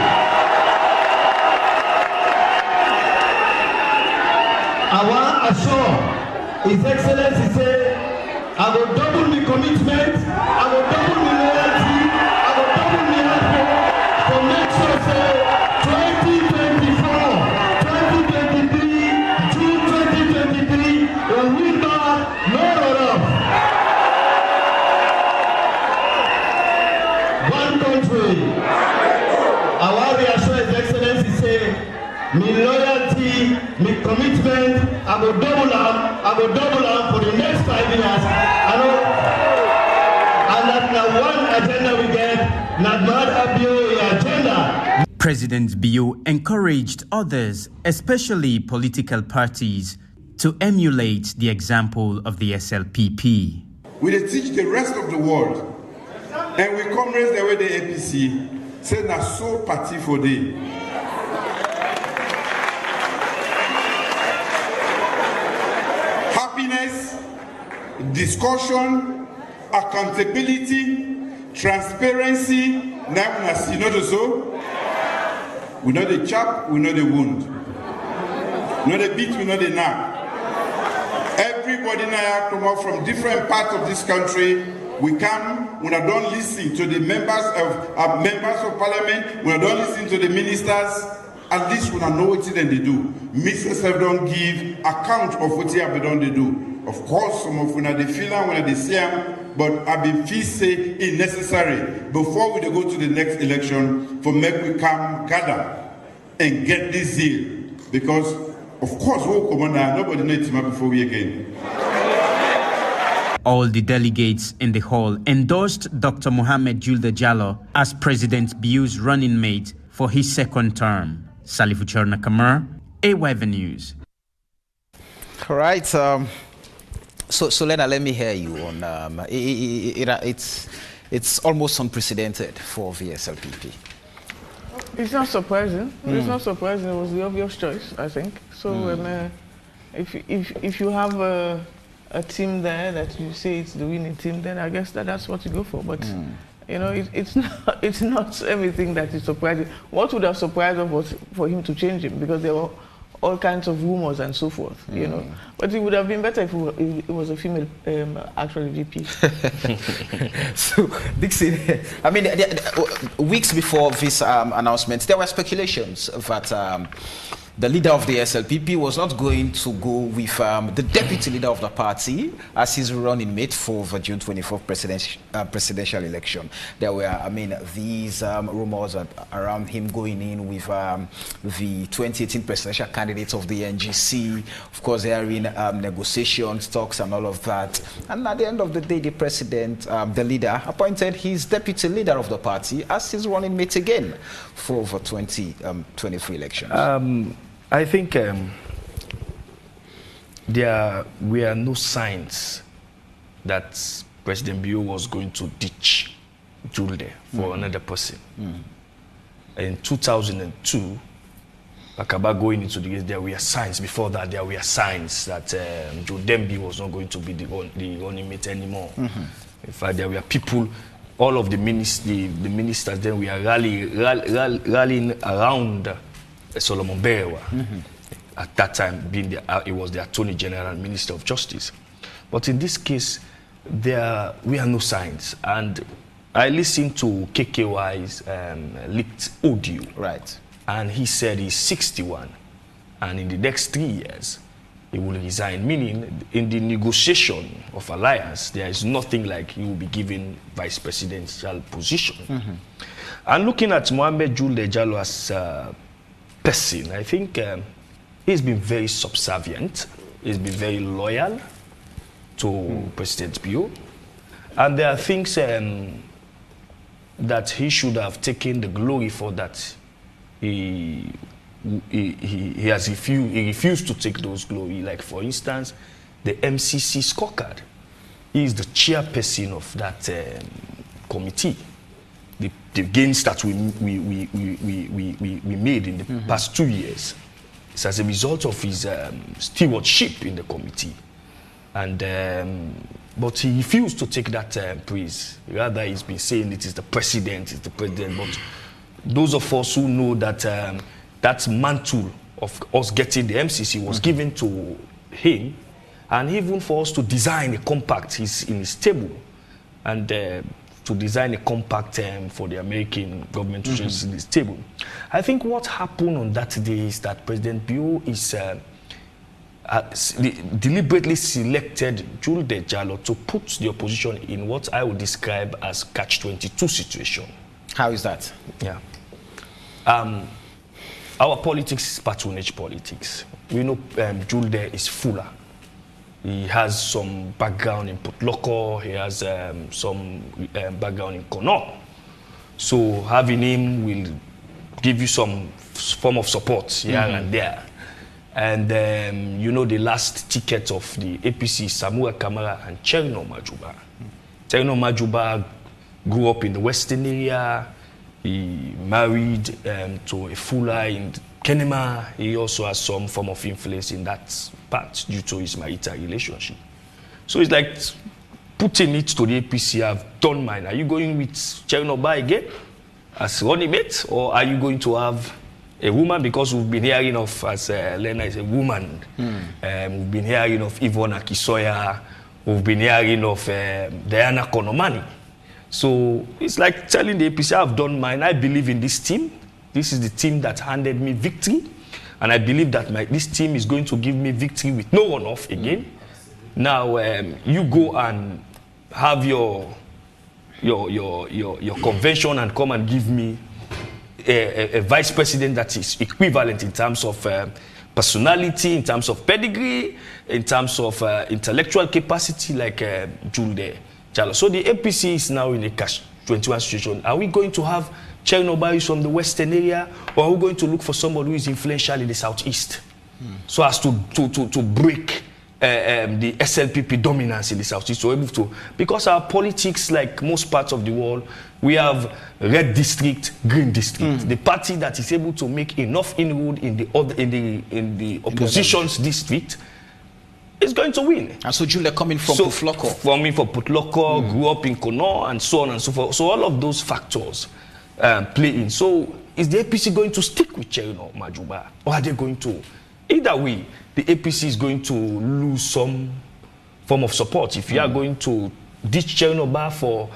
I want to assure His Excellency say, I will double my commitment, I will double my loyalty, I will double my effort to make sure say 2024, 2023, June 2023, will win back no runoff. One country. I want to reassure His Excellency say, my loyalty, my commitment, I will double up for the next 5 years. And that now one agenda we get, not mad abuse agenda. President Bio encouraged others, especially political parties, to emulate the example of the SLPP. We teach the rest of the world, and we come raise the way the APC say na so party for day. Happiness, discussion, accountability, transparency, now we see, not so. We know the chop, we know the wound. We know the beat, we know the knock. Everybody now come up from different parts of this country. We come, we don't listen to the members of parliament, we don't listen to the ministers. At least we don't know what they do. Ministers don't give account of what they do. Of course, some of them they feel them when they see them, but I been feel say it's necessary before we go to the next election for make we come gather and get this deal. Because of course, we'll come on now, nobody knows him before we again. All the delegates in the hall endorsed Dr. Mohamed Julde Jallow as President Bio's running mate for his second term. Salifu Cherna Kamar, AYV News. All right. So Lena, let me hear you on. It's almost unprecedented for the SLPP. It's not surprising. It's not surprising. It was the obvious choice, I think. So if you have a team there that you say it's the winning team, then I guess that's what you go for. But you know, it's not everything that is surprising. What would have surprised us was for him to change him, because there were all kinds of rumors and so forth, you know. But it would have been better if it was a female, actually, VP. So, Dixie, I mean, weeks before this announcement, there were speculations that the leader of the SLPP was not going to go with the deputy leader of the party as his running mate for the June 24th presidential election. There were, I mean, these rumors around him going in with the 2018 presidential candidates of the NGC. Of course, they are in negotiations, talks, and all of that. And at the end of the day, the president, the leader, appointed his deputy leader of the party as his running mate again for the 2023 elections. I think there were no signs that President Bio was going to ditch Julde for another person. In 2002, Akaba going into the race, there were signs. Before that, there were signs that Jodembi was not going to be the running mate anymore. In fact, there were people, all of the ministers then were rallying around Solomon Berewa, at that time being it was the Attorney General and Minister of Justice. But in this case, there were no signs. And I listened to KKY's leaked audio. Right. And he said he's 61. And in the next 3 years, he will resign. Meaning, in the negotiation of alliance, there is nothing like he will be given vice presidential position. And looking at Mohamed Julde Jallow as person, I think he's been very subservient. He's been very loyal to President Bio. And there are things that he should have taken the glory for that he refused to take those glory. Like, for instance, the MCC scorecard. He is the chairperson of that committee. The gains that we made in the past 2 years, it's as a result of his stewardship in the committee. And but he refused to take that praise. Rather, he's been saying it is the president, But those of us who know that that mantle of us getting the MCC was given to him, and even for us to design a compact in his table, and to design a compact for the American government to choose this table. I think what happened on that day is that President Bio is deliberately selected Julde Jallow to put the opposition in what I would describe as catch-22 situation. How is that? Yeah. Our politics is patronage politics. We know Julde is fuller. He has some background in Putloko, he has some background in Kono. So having him will give you some form of support here and there. And you know, the last ticket of the APC, Samura Kamara and Cherno Majuba. Cherno Majuba grew up in the Western area. He married to a fuller in Kenema. He also has some form of influence in that part due to his marital relationship. So it's like putting it to the APC, I've done mine. Are you going with Chernobyl again? as running mate, or are you going to have a woman? Because we've been hearing of, as Lena is a woman, we've been hearing of Yvonne Akisoya, we've been hearing of Diana Konomani. So it's like telling the APC, I've done mine. I believe in this team. This is the team that handed me victory. And I believe that this team is going to give me victory with no one off again. Now, you go and have your convention and come and give me a vice president that is equivalent in terms of personality, in terms of pedigree, in terms of intellectual capacity, like Julde Jalo. So the APC is now in a catch-21 situation. Are we going to have Chernobyl from the western area, or are we going to look for somebody who is influential in the southeast, so as to break the SLPP dominance in the southeast? So able to, because our politics, like most parts of the world, we have red district, green district. The party that is able to make enough inroad in the opposition's district is going to win. And so Julia coming from Putloko. For me, for Putloko, grew up in Kono, and so on and so forth. So all of those factors play in. So is the APC going to stick with Cherno Majuba, or are they going to? Either way, the APC is going to lose some form of support. If you are going to ditch Chernobyl for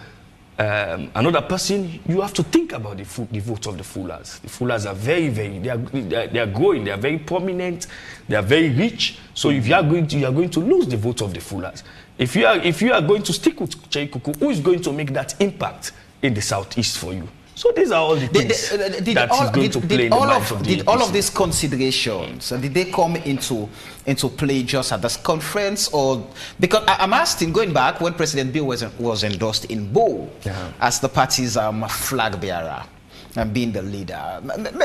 another person, you have to think about the vote of the Fullers. The Fullers are very, they are growing. They are very prominent. They are very rich. So if you are going to lose the vote of the Fullers. If you are going to stick with Cheikuku, who is going to make that impact in the southeast for you? So these are all the things that is going to play in the life of the APC. Did all of these considerations, did they come into play just at this conference? Or because I'm asking, going back when President Bill was endorsed in Bo as the party's flag bearer and being the leader,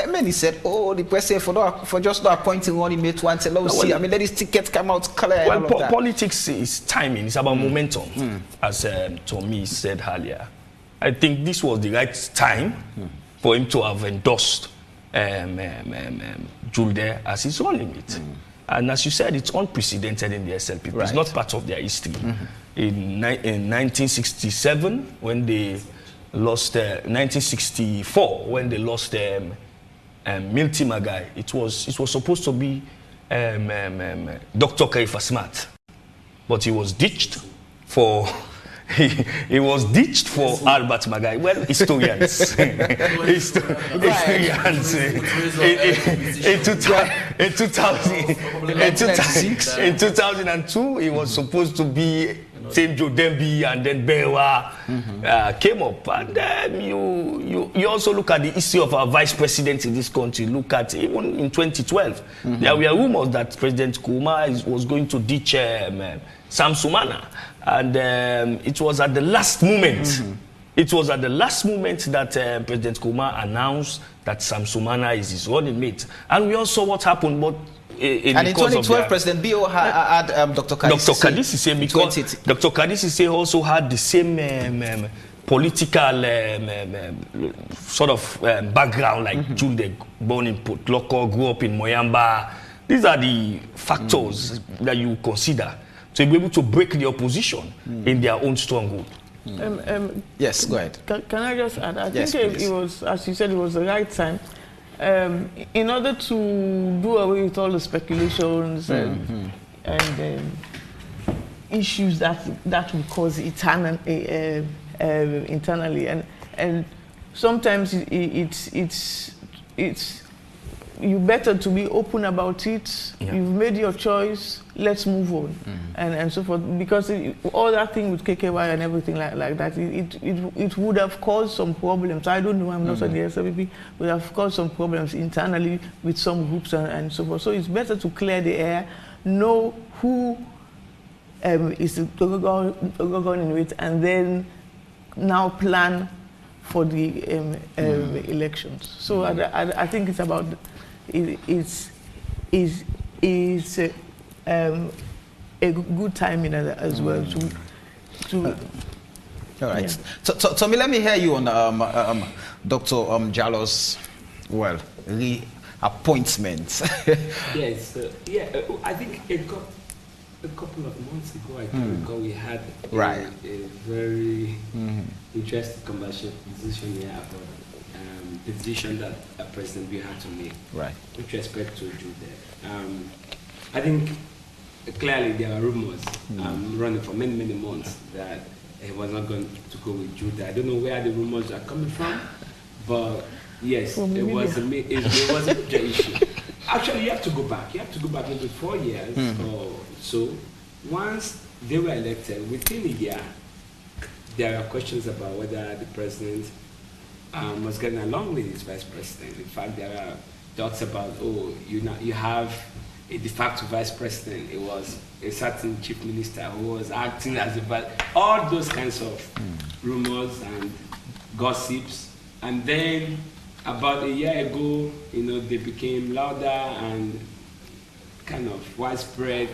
many said, oh, the president for just not appointing one mate once, see, I mean, let his ticket come out clear. Well, politics is timing. It's about momentum, as Tommy said earlier. I think this was the right time for him to have endorsed Julde as his running mate. And as you said, it's unprecedented in the SLPP. Right. It's not part of their history. In 1967, when they lost, 1964, when they lost Milty Magai, it was supposed to be Dr. Kaifa Smart, but he was ditched for. He was ditched for Albert Magai. Well, historians. In 2002, he was supposed to be St. Joe Demby, and then Bewa came up. And then you also look at the history of our vice president in this country. Look at even in 2012, there were rumors that President Kuma was going to ditch Sam Sumana. And it was at the last moment. It was at the last moment that President Kuma announced that Sam Sumana is his running mate. And we all saw what happened. But in 2012, President Bio had Dr. Kadisi. Because Dr. Kadisi also had the same political sort of background, like Julde, born in Putloko, grew up in Moyamba. These are the factors that you consider to be able to break the opposition in their own stronghold. Yes, go ahead. Can I just add? I think it was, as you said, it was the right time. In order to do away with all the speculations and issues that will cause internally, and sometimes it's you better to be open about it. You've made your choice. Let's move on, and so forth. Because all that thing with KKY and everything like that, it would have caused some problems. I don't know. I'm not on the SLPP. Would have caused some problems internally with some groups and so forth. So it's better to clear the air, know who is going in it, and then now plan for the elections. So I think it's about a good timing as well to all right. Yeah. So Tommy, let me hear you on Dr. Jallo's reappointment. Yes, I think a couple of months ago, I can recall we had a very interesting conversation here about the decision that President Bill had to make with respect to Judah. I think clearly there are rumors running for many, many months that he was not going to go with Judah. I don't know where the rumors are coming from, but yes, it was a major issue. Actually, you have to go back. You have to go back maybe 4 years or so. Once they were elected, within a year, there are questions about whether the president was getting along with his vice president. In fact, there are talks about, you have a de facto vice president. It was a certain chief minister who was acting as a vice. All those kinds of rumors and gossips. And then about a year ago, they became louder and kind of widespread.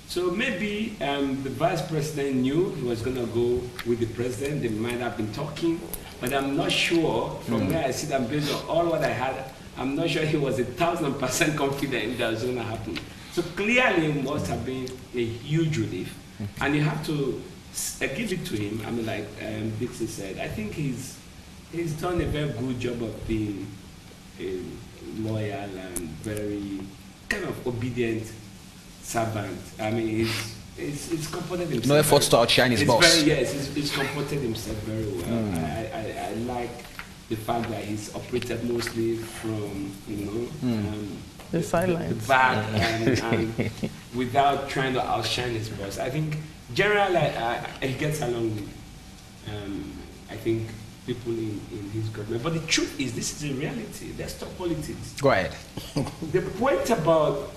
So maybe the vice president knew he was going to go with the president. They might have been talking, but I'm not sure. From where I see them, based on all what I had, I'm not sure he was 1,000% confident that was going to happen. So clearly, it must have been a huge relief, and you have to give it to him. I mean, like Dixon said, I think he's done a very good job of being loyal and very kind of obedient servant. I mean, he's comported himself. No efforts to outshine his boss. He's comported himself very well. I like the fact that he's operated mostly from, the sidelines, the back, and without trying to outshine his boss. I think generally he gets along with, I think, people in his government. But the truth is, this is a reality. Let's talk politics. Go ahead. The point about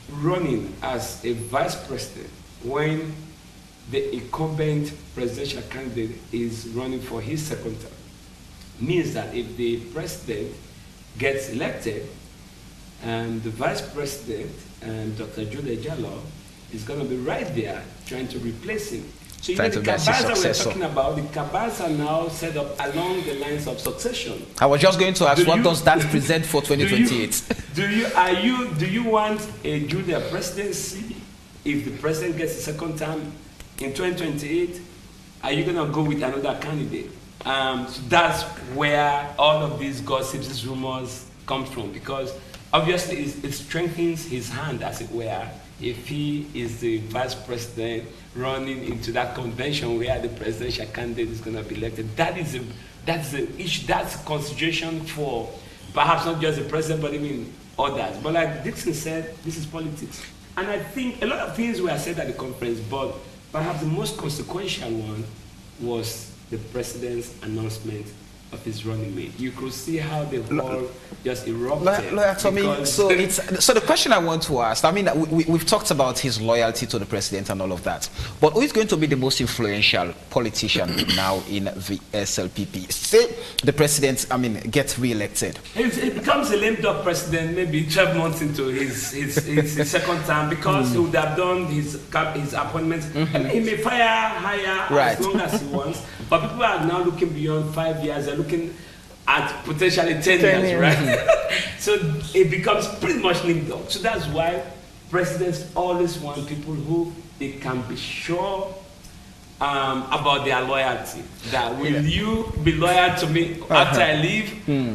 running as a vice president when the incumbent presidential candidate is running for his second term means that if the president gets elected, the vice president, Dr. Judah Jallow, is going to be right there trying to replace him. So the cabals that we're talking about, the cabals are now set up along the lines of succession. I was just going to ask, what does that present for 2028? Do you want a Judah presidency if the president gets a second term in 2028? Are you going to go with another candidate? So that's where all of these gossips, these rumors come from, because obviously it strengthens his hand, as it were, if he is the vice president running into that convention where the presidential candidate is going to be elected. That's an issue. That's a consideration for perhaps not just the president, but even others. But like Dixon said, this is politics. And I think a lot of things were said at the conference, but perhaps the most consequential one was the president's announcement of his running mate. You could see how the whole just erupted. So the question I want to ask, I mean, we've talked about his loyalty to the president and all of that, but who is going to be the most influential politician now in the SLPP? Say the president, gets re-elected. He becomes a lame duck president maybe 12 months into his second term, because he would have done his appointments. He may hire as long as he wants, but people are now looking beyond 5 years. They're looking at potentially 10 years, right? So it becomes pretty much linked up. So that's why presidents always want people who they can be sure about their loyalty. That will you be loyal to me after I leave?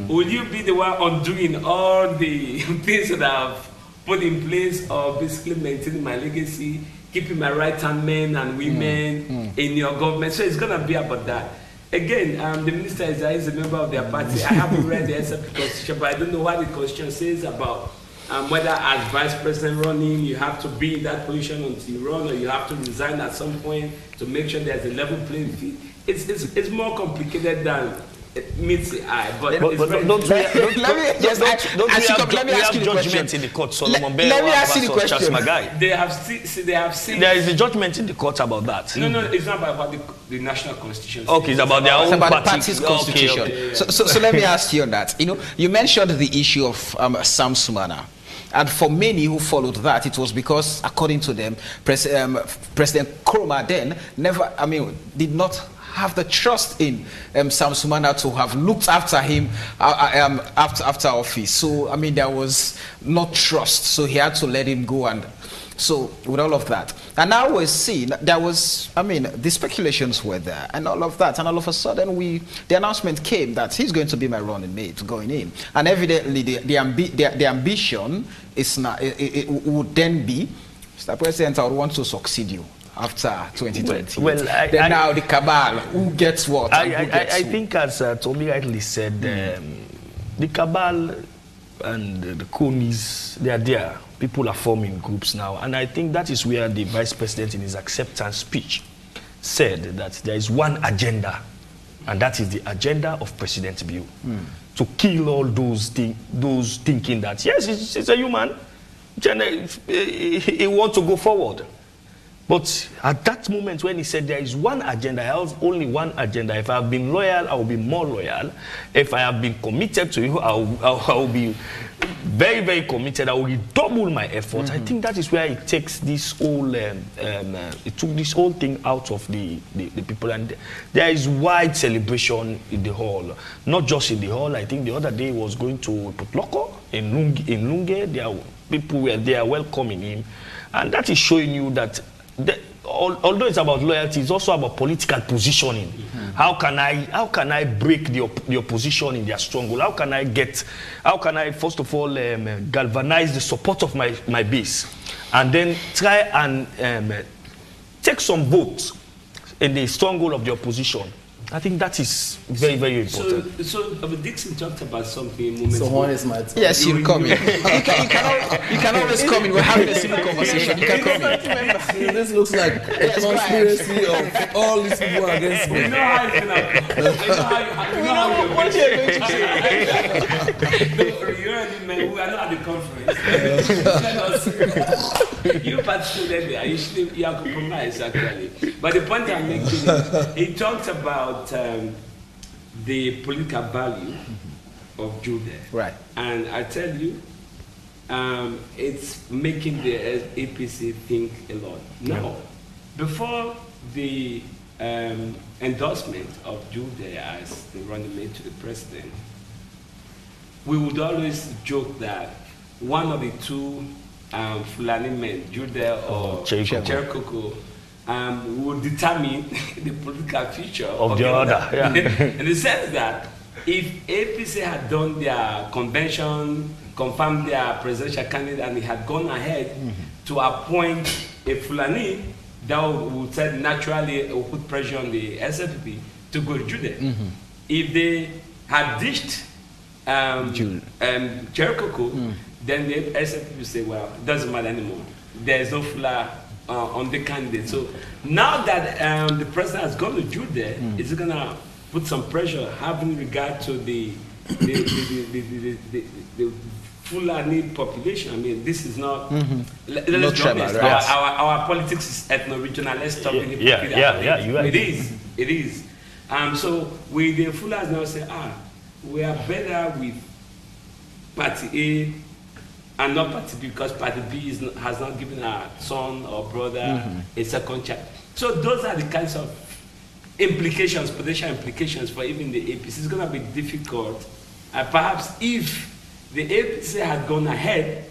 Will you be the one undoing all the things that I've put in place, or basically maintaining my legacy, keeping my right-hand men and women in your government? So it's going to be about that. Again, the minister is a member of their party. I haven't read the SLP constitution, but I don't know what the constitution says about whether as vice president running, you have to be in that position until you run, or you have to resign at some point to make sure there's a level playing field. It's more complicated than it meets the eye, but let me ask you the judgment in the court. Solomon let me ask you the question. They have seen. There is a judgment in the court about that. No, it's not about the national constitution. Okay, it's about their own party's constitution. Okay. So let me ask you on that. You mentioned the issue of Sam Sumana. And for many who followed that, it was because, according to them, President Nkrumah then did not have the trust in Sam Sumana to have looked after him after office. So, there was no trust. So he had to let him go. And so, with all of that, And now we're seeing, there was, I mean, the speculations were there and all of that. And all of a sudden, the announcement came that he's going to be my running mate going in. And evidently, the ambition is not, it would then be, Mr. President, I would want to succeed you after 2020. Well, now the cabal, who gets what? I think, as Tommy rightly said, the cabal and the cronies, they are there. People are forming groups now. And I think that is where the Vice President, in his acceptance speech, said that there is one agenda, and that is the agenda of President Bio. To kill all those thinking that, yes, it's a human, he wants to go forward. But at that moment when he said there is one agenda, I have only one agenda. If I have been loyal, I will be more loyal. If I have been committed to you, I will be very, very committed. I will redouble my efforts. I think that is where it takes this whole, it took this whole thing out of the people. And there is wide celebration in the hall. Not just in the hall. I think the other day was going to Putloko in Lunge. There are people were there welcoming him. And that is showing you that although it's about loyalty, it's also about political positioning. How can I break the opposition in their stronghold? How can I first of all galvanize the support of my base, and then try and take some votes in the stronghold of the opposition? I think that is very, very important. So Dixon talked about something. Someone is my turn. Yes, you'll come in. You can always come in. We're having a civil conversation. You can come in. This looks like a conspiracy of all these people against me. We know how it's going to We know what you're going to say. You already know. We are not at the conference. You participated there. You are compromised, actually. But the point I'm making is, he talked about the political value of Jude. Right. And I tell you, it's making the APC think a lot. No. Before the endorsement of Jude as the running mate to the president, we would always joke that one of the two Fulani men, Jude or Cherkoko, will determine the political future of the other. Yeah. In the sense that if APC had done their convention, confirmed their presidential candidate, and they had gone ahead to appoint a Fulani, that would say naturally will put pressure on the SFP to go to Jude. If they had ditched Cherkoko, then the SFP would say, well, it doesn't matter anymore. There is no Fulani on the candidate. So now that the president has gone to Jude, it's going to put some pressure having regard to the Fulani population. I mean, this is not. Let's be honest. Our politics is ethno-regional. Let's stop it. You're right. It is. So with the Fulanis now say, we are better with Party A and not Party B, because Party B has not given our son or brother a second child. So those are the kinds of implications, potential implications for even the APC. It's going to be difficult. Perhaps if the APC had gone ahead,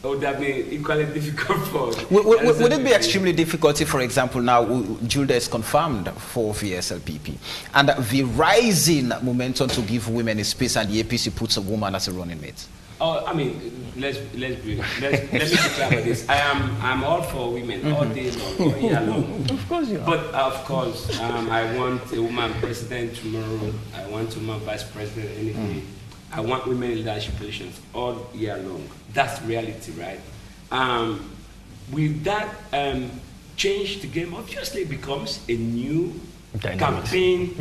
it would have been equally difficult for... Would it be extremely difficult if, for example, now Julde is confirmed for VSLPP, and the rising momentum to give women a space, and the APC puts a woman as a running mate? Oh, I mean, let me be clear about this. I'm all for women all day long, all year long. Of course you are. But of course, I want a woman president tomorrow. I want a woman vice president any day. I want women in leadership positions all year long. That's reality, right? With that change, the game obviously becomes a new campaign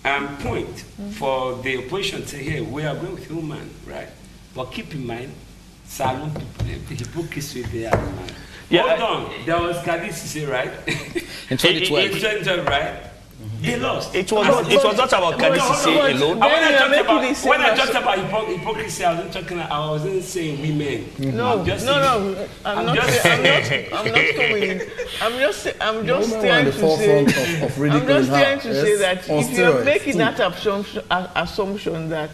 point for the opposition to say, hey, we are going with women, right? But keep in mind, salon people, the hypocrisy there, man. Hold on, there was candidacy, right? In 2012. In 2012, right? They lost. It was not about candidacy alone. When I talked about hypocrisy, I wasn't saying women. I'm just trying to say that if you're making that assumption that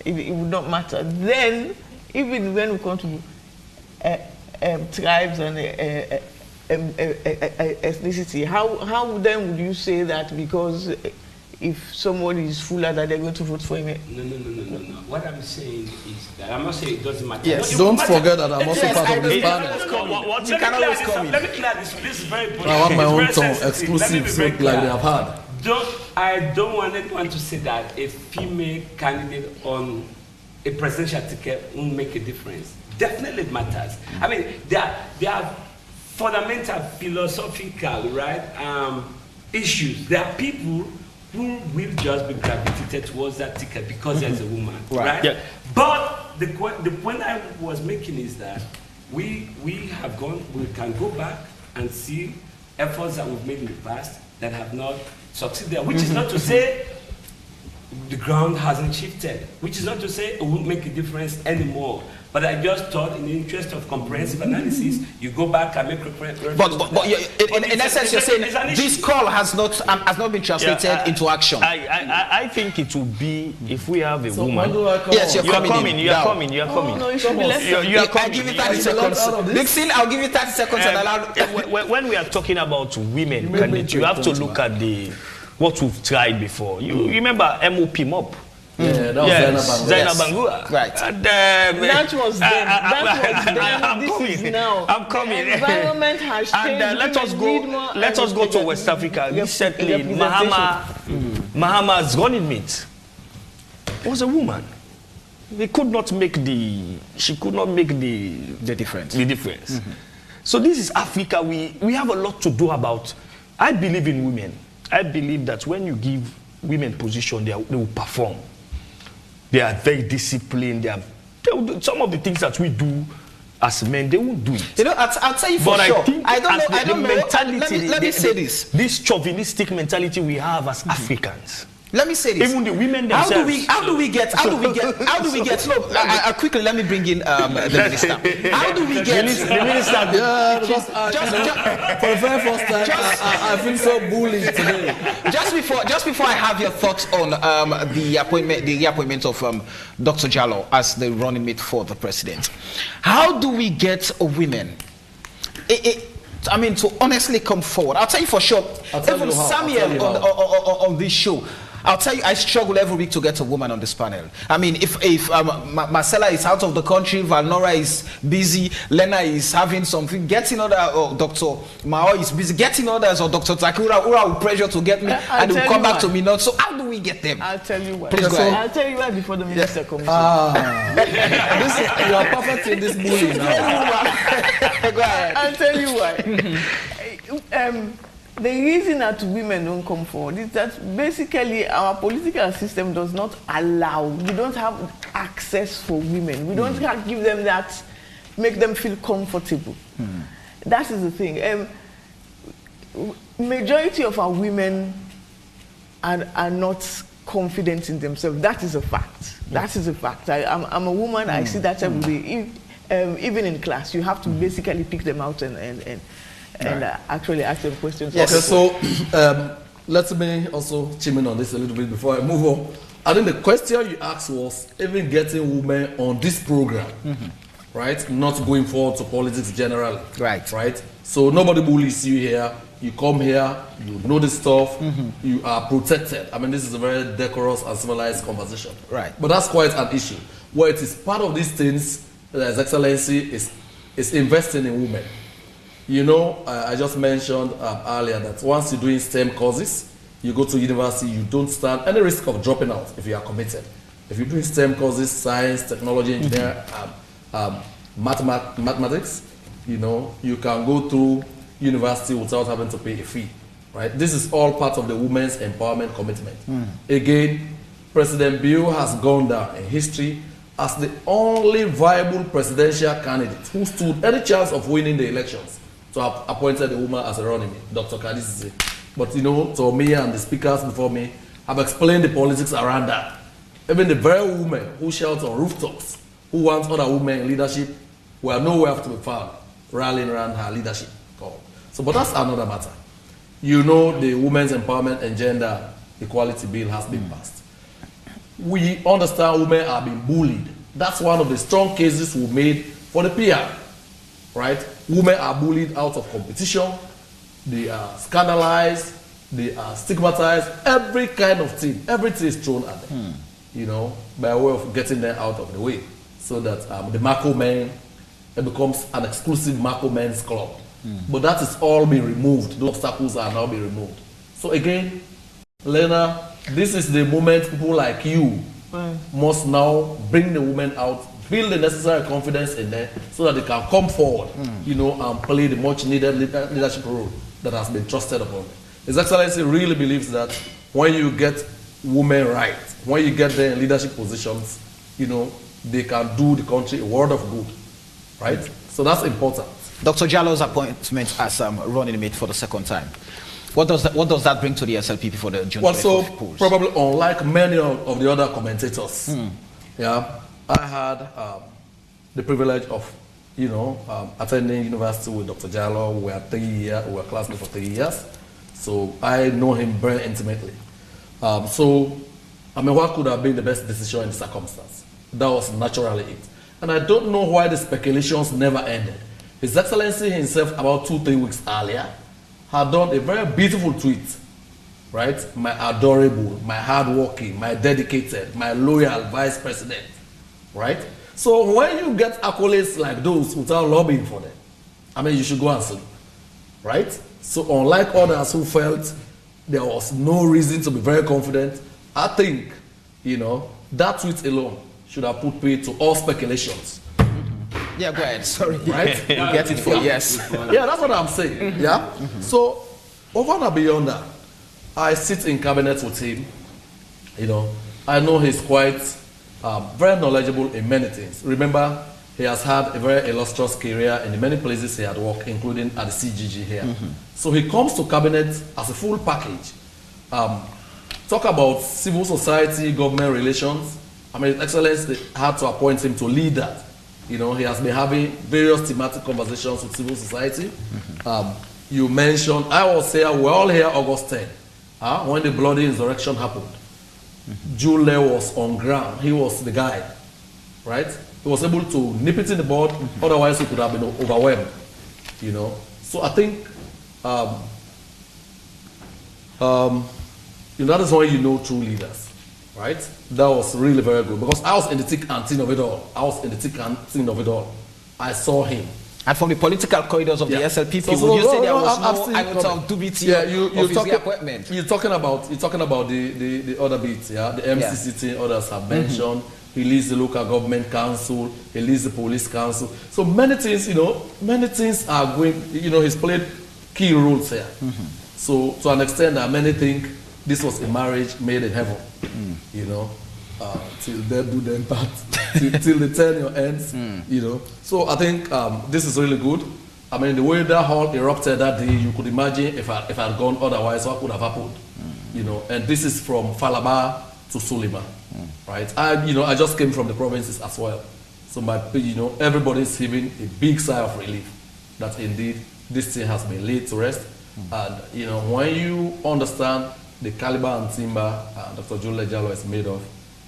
it would not matter, then even when we come to tribes and ethnicity. How then would you say that because if somebody is fuller that they're going to vote for him? No. What I'm saying is that I'm not saying it doesn't matter. Yes. Don't forget that I'm also part of this panel. Let me clear this. This is very important. I want my own tongue exclusive, so like they have had. I don't want anyone to say that a female candidate on a presidential ticket won't make a difference. Definitely it matters. I mean, there are fundamental philosophical, right, issues. There are people who will just be gravitated towards that ticket because there's a woman, right? Yeah. But the point I was making is that we can go back and see efforts that we've made in the past that have not succeeded, which is not to say the ground hasn't shifted, which is not to say it won't make a difference anymore. But I just thought, in the interest of comprehensive analysis, you go back and make reference. But in essence, you're saying this call has not been translated into action. I think it will be if we have a woman. Yes, you're coming. You are coming. No, it should be less. You are coming. I'll give you 30 seconds. Dixon, I'll give you 30 seconds and allow. When we are talking about women candidates, you have to look at what we've tried before. You remember MOP MOP? Yeah, that was Zainab Bangura. Right. And, that was then. I'm coming. The environment has changed. And let us go to West Africa. Recently, Mahama's running mate was a woman. She could not make the difference. Mm-hmm. So this is Africa. We have a lot to do about. I believe in women. I believe that when you give women position, they will perform. They are very disciplined. Some of the things that we do as men, they won't do it. You know, I'll tell you for sure. I don't know. Mentality, let me say this. This chauvinistic mentality we have as Africans. Let me say this. Even the women themselves. How do we get? Look, quickly, let me bring in the minister. How do we get? The minister, for the very first time, I feel so bullied today. Just before I have your thoughts on the reappointment of Dr. Jallow as the running mate for the president. How do we get women? To honestly come forward. I'll tell you for sure. Even Samuel on this show. I'll tell you, I struggle every week to get a woman on this panel. I mean, if Marcella is out of the country, Valnora is busy, Lena is having something, getting other, Dr. Mao is busy, getting others, or Dr. Takura will pressure to get me, and they will come back to me not. So how do we get them? I'll tell you why. Please go ahead. I'll tell you why before the minister comes. You are perfect in this bullying now. Go ahead. I'll tell you why. The reason that women don't come forward is that basically our political system does not allow, we don't have access for women. We don't give them that, make them feel comfortable. That is the thing. Majority of our women are not confident in themselves. That is a fact. That is a fact. I'm a woman, I see that every day. Even in class, you have to basically pick them out and actually ask them questions. Yes. Okay, so let me also chime in on this a little bit before I move on. I think the question you asked was even getting women on this program, right? Not going forward to politics generally. Right? So nobody bullies you here. You come here, you know this stuff, you are protected. I mean, this is a very decorous and civilized conversation. Right. But that's quite an issue. Where it is part of these things, His Excellency is investing in women. You know, I just mentioned earlier that once you're doing STEM courses, you go to university, you don't stand any risk of dropping out if you are committed. If you're doing STEM courses, science, technology, engineering, mathematics, you know, you can go through university without having to pay a fee, right? This is all part of the women's empowerment commitment. Again, President Bill has gone down in history as the only viable presidential candidate who stood any chance of winning the elections to have appointed a woman as a running mate, Dr. Candidacy. But you know, to me and the speakers before me have explained the politics around that. Even the very women who shout on rooftops, who want other women in leadership, were nowhere to be found rallying around her leadership call. So, but that's another matter. You know, the Women's Empowerment and Gender Equality Bill has been passed. We understand women are being bullied. That's one of the strong cases we made for the PR. right? Women are bullied out of competition, they are scandalized, they are stigmatized, every kind of thing, everything is thrown at them, you know, by way of getting them out of the way, so that the Marco men, it becomes an exclusive Marco men's club. But that is all being removed. Those obstacles are now being removed. So again, Lena, this is the moment people like you must now bring the women out, build the necessary confidence in them so that they can come forward, you know, and play the much needed leadership role that has been trusted upon them. His Excellency really believes that when you get women right, when you get them in leadership positions, you know, they can do the country a world of good, right? So that's important. Dr. Jallo's appointment as running mate for the second time. What does that bring to the SLPP for the June 24th polls? Probably unlike many of the other commentators, yeah, I had the privilege of, you know, attending university with Dr. Jallo. We were classmates for 3 years, so I know him very intimately. So, I mean, what could have been the best decision in the circumstance? That was naturally it. And I don't know why the speculations never ended. His Excellency himself, about 2-3 weeks earlier, had done a very beautiful tweet, right? My adorable, my hardworking, my dedicated, my loyal Vice President, right? So when you get accolades like those without lobbying for them, I mean, you should go and sleep, right? So unlike others who felt there was no reason to be very confident, I think, you know, that tweet alone should have put paid to all speculations. Yeah, go ahead. Sorry. Right? You get it for yes. Yeah, that's what I'm saying. Yeah? So, over and beyond that, I sit in cabinet with him. You know, I know he's quite very knowledgeable in many things. Remember, he has had a very illustrious career in the many places he had worked, including at the CGG here. So he comes to cabinet as a full package. Talk about civil society, government relations. I mean, His Excellency had to appoint him to lead that. You know, he has been having various thematic conversations with civil society. You mentioned, I was here, we're all here August 10, when the bloody insurrection happened. Jule was on ground, he was the guy, right? He was able to nip it in the bud, otherwise he could have been overwhelmed, you know. So I think, you know, that is when you know true leaders. Right? That was really very good because I was in the thick and thin of it all. I saw him. And from the political corridors of the SLPP, would you say there was no iota of dubiety of his appointment? You're talking about the other bits, yeah? The MCC thing others have mentioned. He leads the local government council, he leads the police council. So many things, you know, many things are going, you know, he's played key roles here. So to an extent that many think this was a marriage made in heaven, you know, till death do them part, till the tenure ends, you know. So I think this is really good. I mean, the way that hall erupted that day, you could imagine if I had gone otherwise, what could have happened, you know. And this is from Falaba to Suleiman, right? I just came from the provinces as well. So everybody's heaving a big sigh of relief that indeed this thing has been laid to rest. And, you know, when you understand the caliber and timber Dr. Jule Jallo is made of,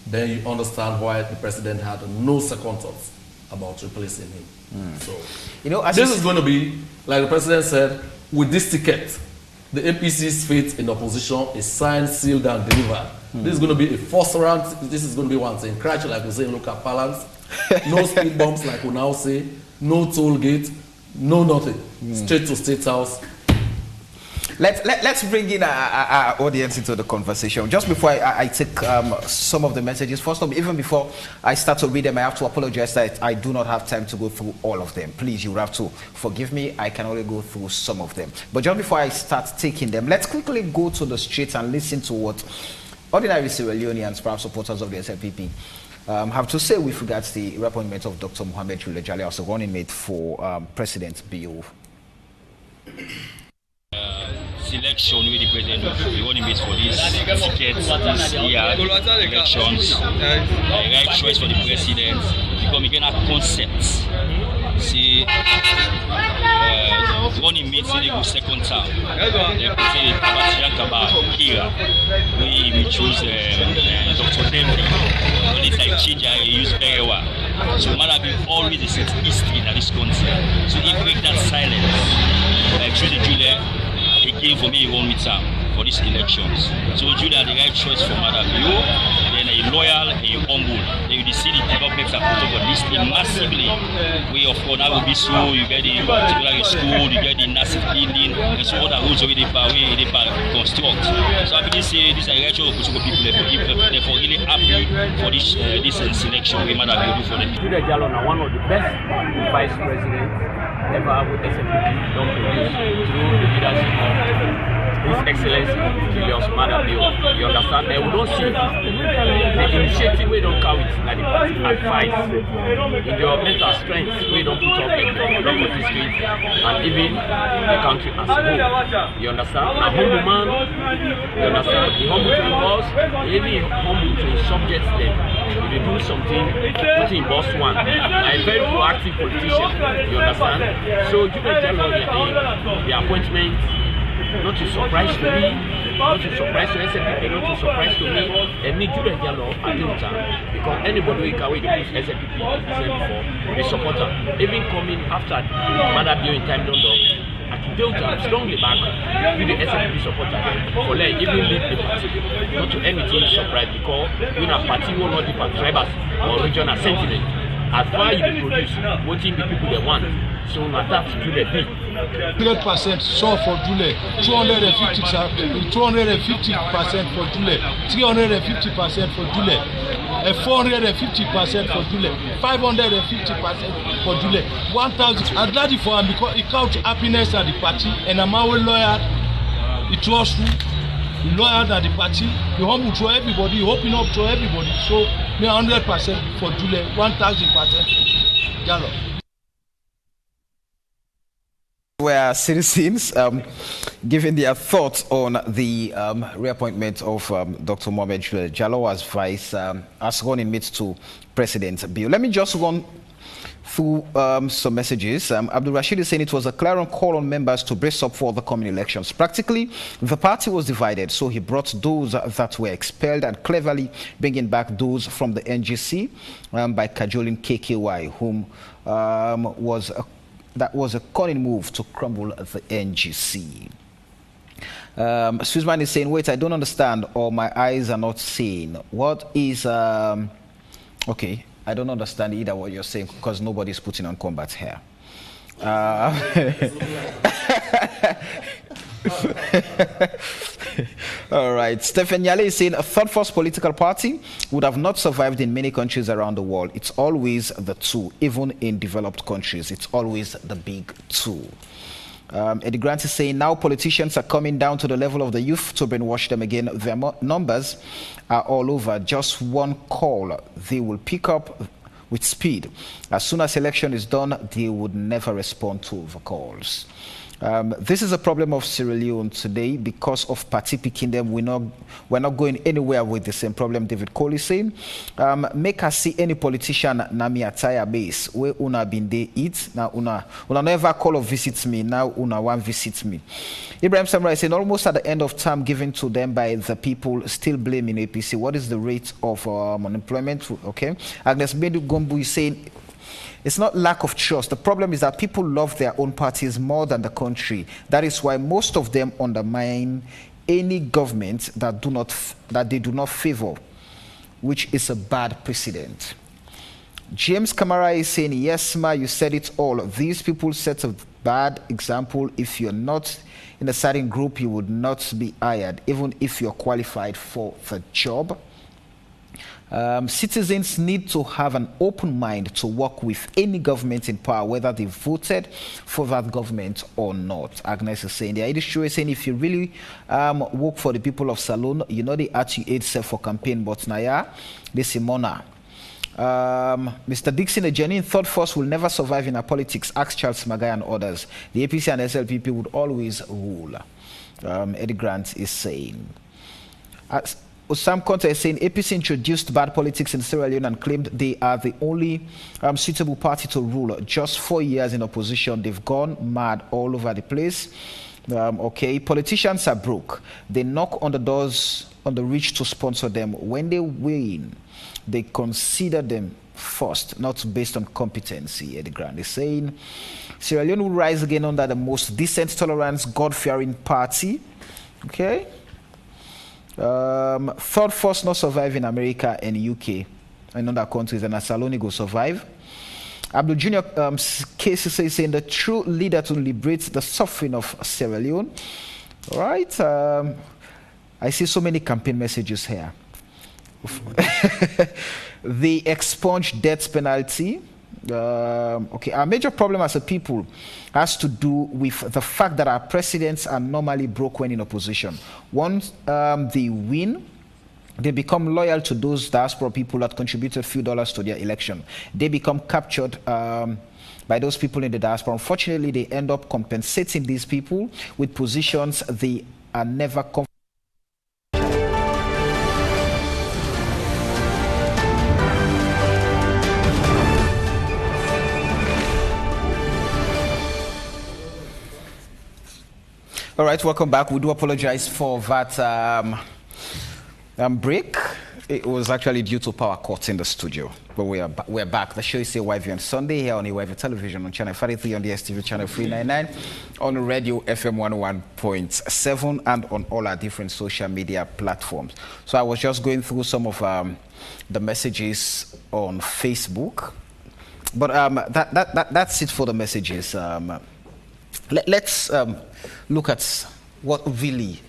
then you understand why the president had no second thoughts about replacing him. So, you know, this is going to be, like the president said, with this ticket, the APC's fate in opposition is signed, sealed, and delivered. This is going to be a first round. This is going to be one thing. Crash, like we say in local parlance. No speed bumps, like we now say. No toll gate. No nothing. Straight to State House. Let's bring in our audience into the conversation. Just before I take some of the messages, first of all, even before I start to read them, I have to apologize that I do not have time to go through all of them. Please, you have to forgive me. I can only go through some of them. But just before I start taking them, let's quickly go to the streets and listen to what ordinary Sierra Leoneans, perhaps supporters of the SLPP, have to say with regards to the reappointment of Dr. Mohammed Jule Jallo as a running mate for President Bio. Selection with the president of the running mate for this ticket this year elections, right choice for the president, because we can have concepts. See, running mates in the second term. They prefer Tabatian Kaba, Kira. We choose Dr. Dembi. But it's like change I use very well. So Madabio always is history in this country. So he break that silence. Like Julia, again for me, he won with Sam for these elections. So Julia the right choice for Madabio. Then a loyal and a humble. Then you see the developments are put up on this massively. Way of course now will be so you get the particular school, you get the massive building, and so other roads already construct. So I believe say this is a election of Kosovo people therefore really happy for this selection we might have do for them. Julia Jallow is one of the best vice presidents ever with SLP done produce through the leadership of His Excellency Julius Madabio. You understand? And we don't see the initiative we don't carry it like the party advice in your mental strength we don't put up like the property street and even the country as a whole. You understand? A humble man, you understand? He humble to the boss, even humble to his subjects then. If you do something, put in boss one. A very proactive politician, you understand? So Julius Jallow, the appointment, not a surprise to me, not a surprise to SLP, not a surprise to me, and me Julius Jallow at Delta, because anybody who can wait to push SLP before, they support her. Even coming after Madabio in time London, at Delta, strongly back with the SLP supporter for like even lead the party, not to anything surprise because we are party who not different tribal or regional sentiment. As far as you produce, voting the people they want. So that's Julius B. 100% so for Julius, 250% for Julius, 350% for Julius, 450% for Julius, 550% for Julius, 1,000. I'm glad for him because it counts happiness at the party, and I'm our lawyer. It was true. Loyal at the party, the humble to everybody, open up to everybody. So, me 100% for Julius, 1,000%. Jallow. Where citizens giving their thoughts on the reappointment of Dr. Mohamed Jallow as vice, as running mate to President Bill. Let me just run through some messages. Abdul Rashid is saying it was a clarion call on members to brace up for the coming elections. Practically, the party was divided, so he brought those that were expelled and cleverly bringing back those from the NGC by cajoling KKY, whom that was a cunning move to crumble the NGC. Swissman is saying, wait, I don't understand, or my eyes are not seeing. What is... okay, I don't understand either what you're saying because nobody's putting on combat here. All right. Stephen Yale is saying a third-force political party would have not survived in many countries around the world. It's always the two, even in developed countries. It's always the big two. Eddie Grant is saying now politicians are coming down to the level of the youth to brainwash them again. Their numbers are all over. Just one call, they will pick up with speed. As soon as election is done, they would never respond to the calls. This is a problem of Sierra Leone today because of party picking them. We're not going anywhere with the same problem. David Cole is saying, make us see any politician nami attire base where una been they eat now una never call or visit me now una one visit me. Ibrahim Samra is saying almost at the end of term given to them by the people still blaming APC. What is the rate of unemployment? Okay, Agnes Bedu Gombu is saying. It's not lack of trust. The problem is that people love their own parties more than the country. That is why most of them undermine any government that they do not favor, which is a bad precedent. James Kamara is saying, yes, ma, you said it all. These people set a bad example. If you're not in a certain group, you would not be hired, even if you're qualified for the job. Citizens need to have an open mind to work with any government in power, whether they voted for that government or not. Agnes is saying, the Idishu is saying, if you really work for the people of Salon, you know they ask you aid self for campaign, but Naya, this is Mona. Mr. Dixon, a genuine third force will never survive in our politics. Ask Charles Magai and others. The APC and SLPP would always rule. Eddie Grant is saying. Sam Conte is saying APC introduced bad politics in Sierra Leone and claimed they are the only suitable party to rule. Just 4 years in opposition, they've gone mad all over the place. Okay, politicians are broke. They knock on the doors on the rich to sponsor them. When they win, they consider them first, not based on competency. Eddie Grant is saying, Sierra Leone will rise again under the most decent, tolerant, God-fearing party. Okay. Third force not survive in America and UK and other countries, and Saloni go survive. Abdul Jr. Case is saying the true leader to liberate the suffering of Sierra Leone. All right. I see so many campaign messages here. The expunged death penalty. Okay, our major problem as a people has to do with the fact that our presidents are normally broke when in opposition. Once they win, they become loyal to those diaspora people that contributed a few dollars to their election. They become captured by those people in the diaspora. Unfortunately, they end up compensating these people with positions they are never comfortable. All right, welcome back. We do apologize for that break. It was actually due to power cuts in the studio, but we're back. The show is still YV on Sunday here on YV Television on Channel 43, on the STV Channel 399, on Radio FM 101.7, and on all our different social media platforms. So I was just going through some of the messages on Facebook, but that's it for the messages. Let's look at what really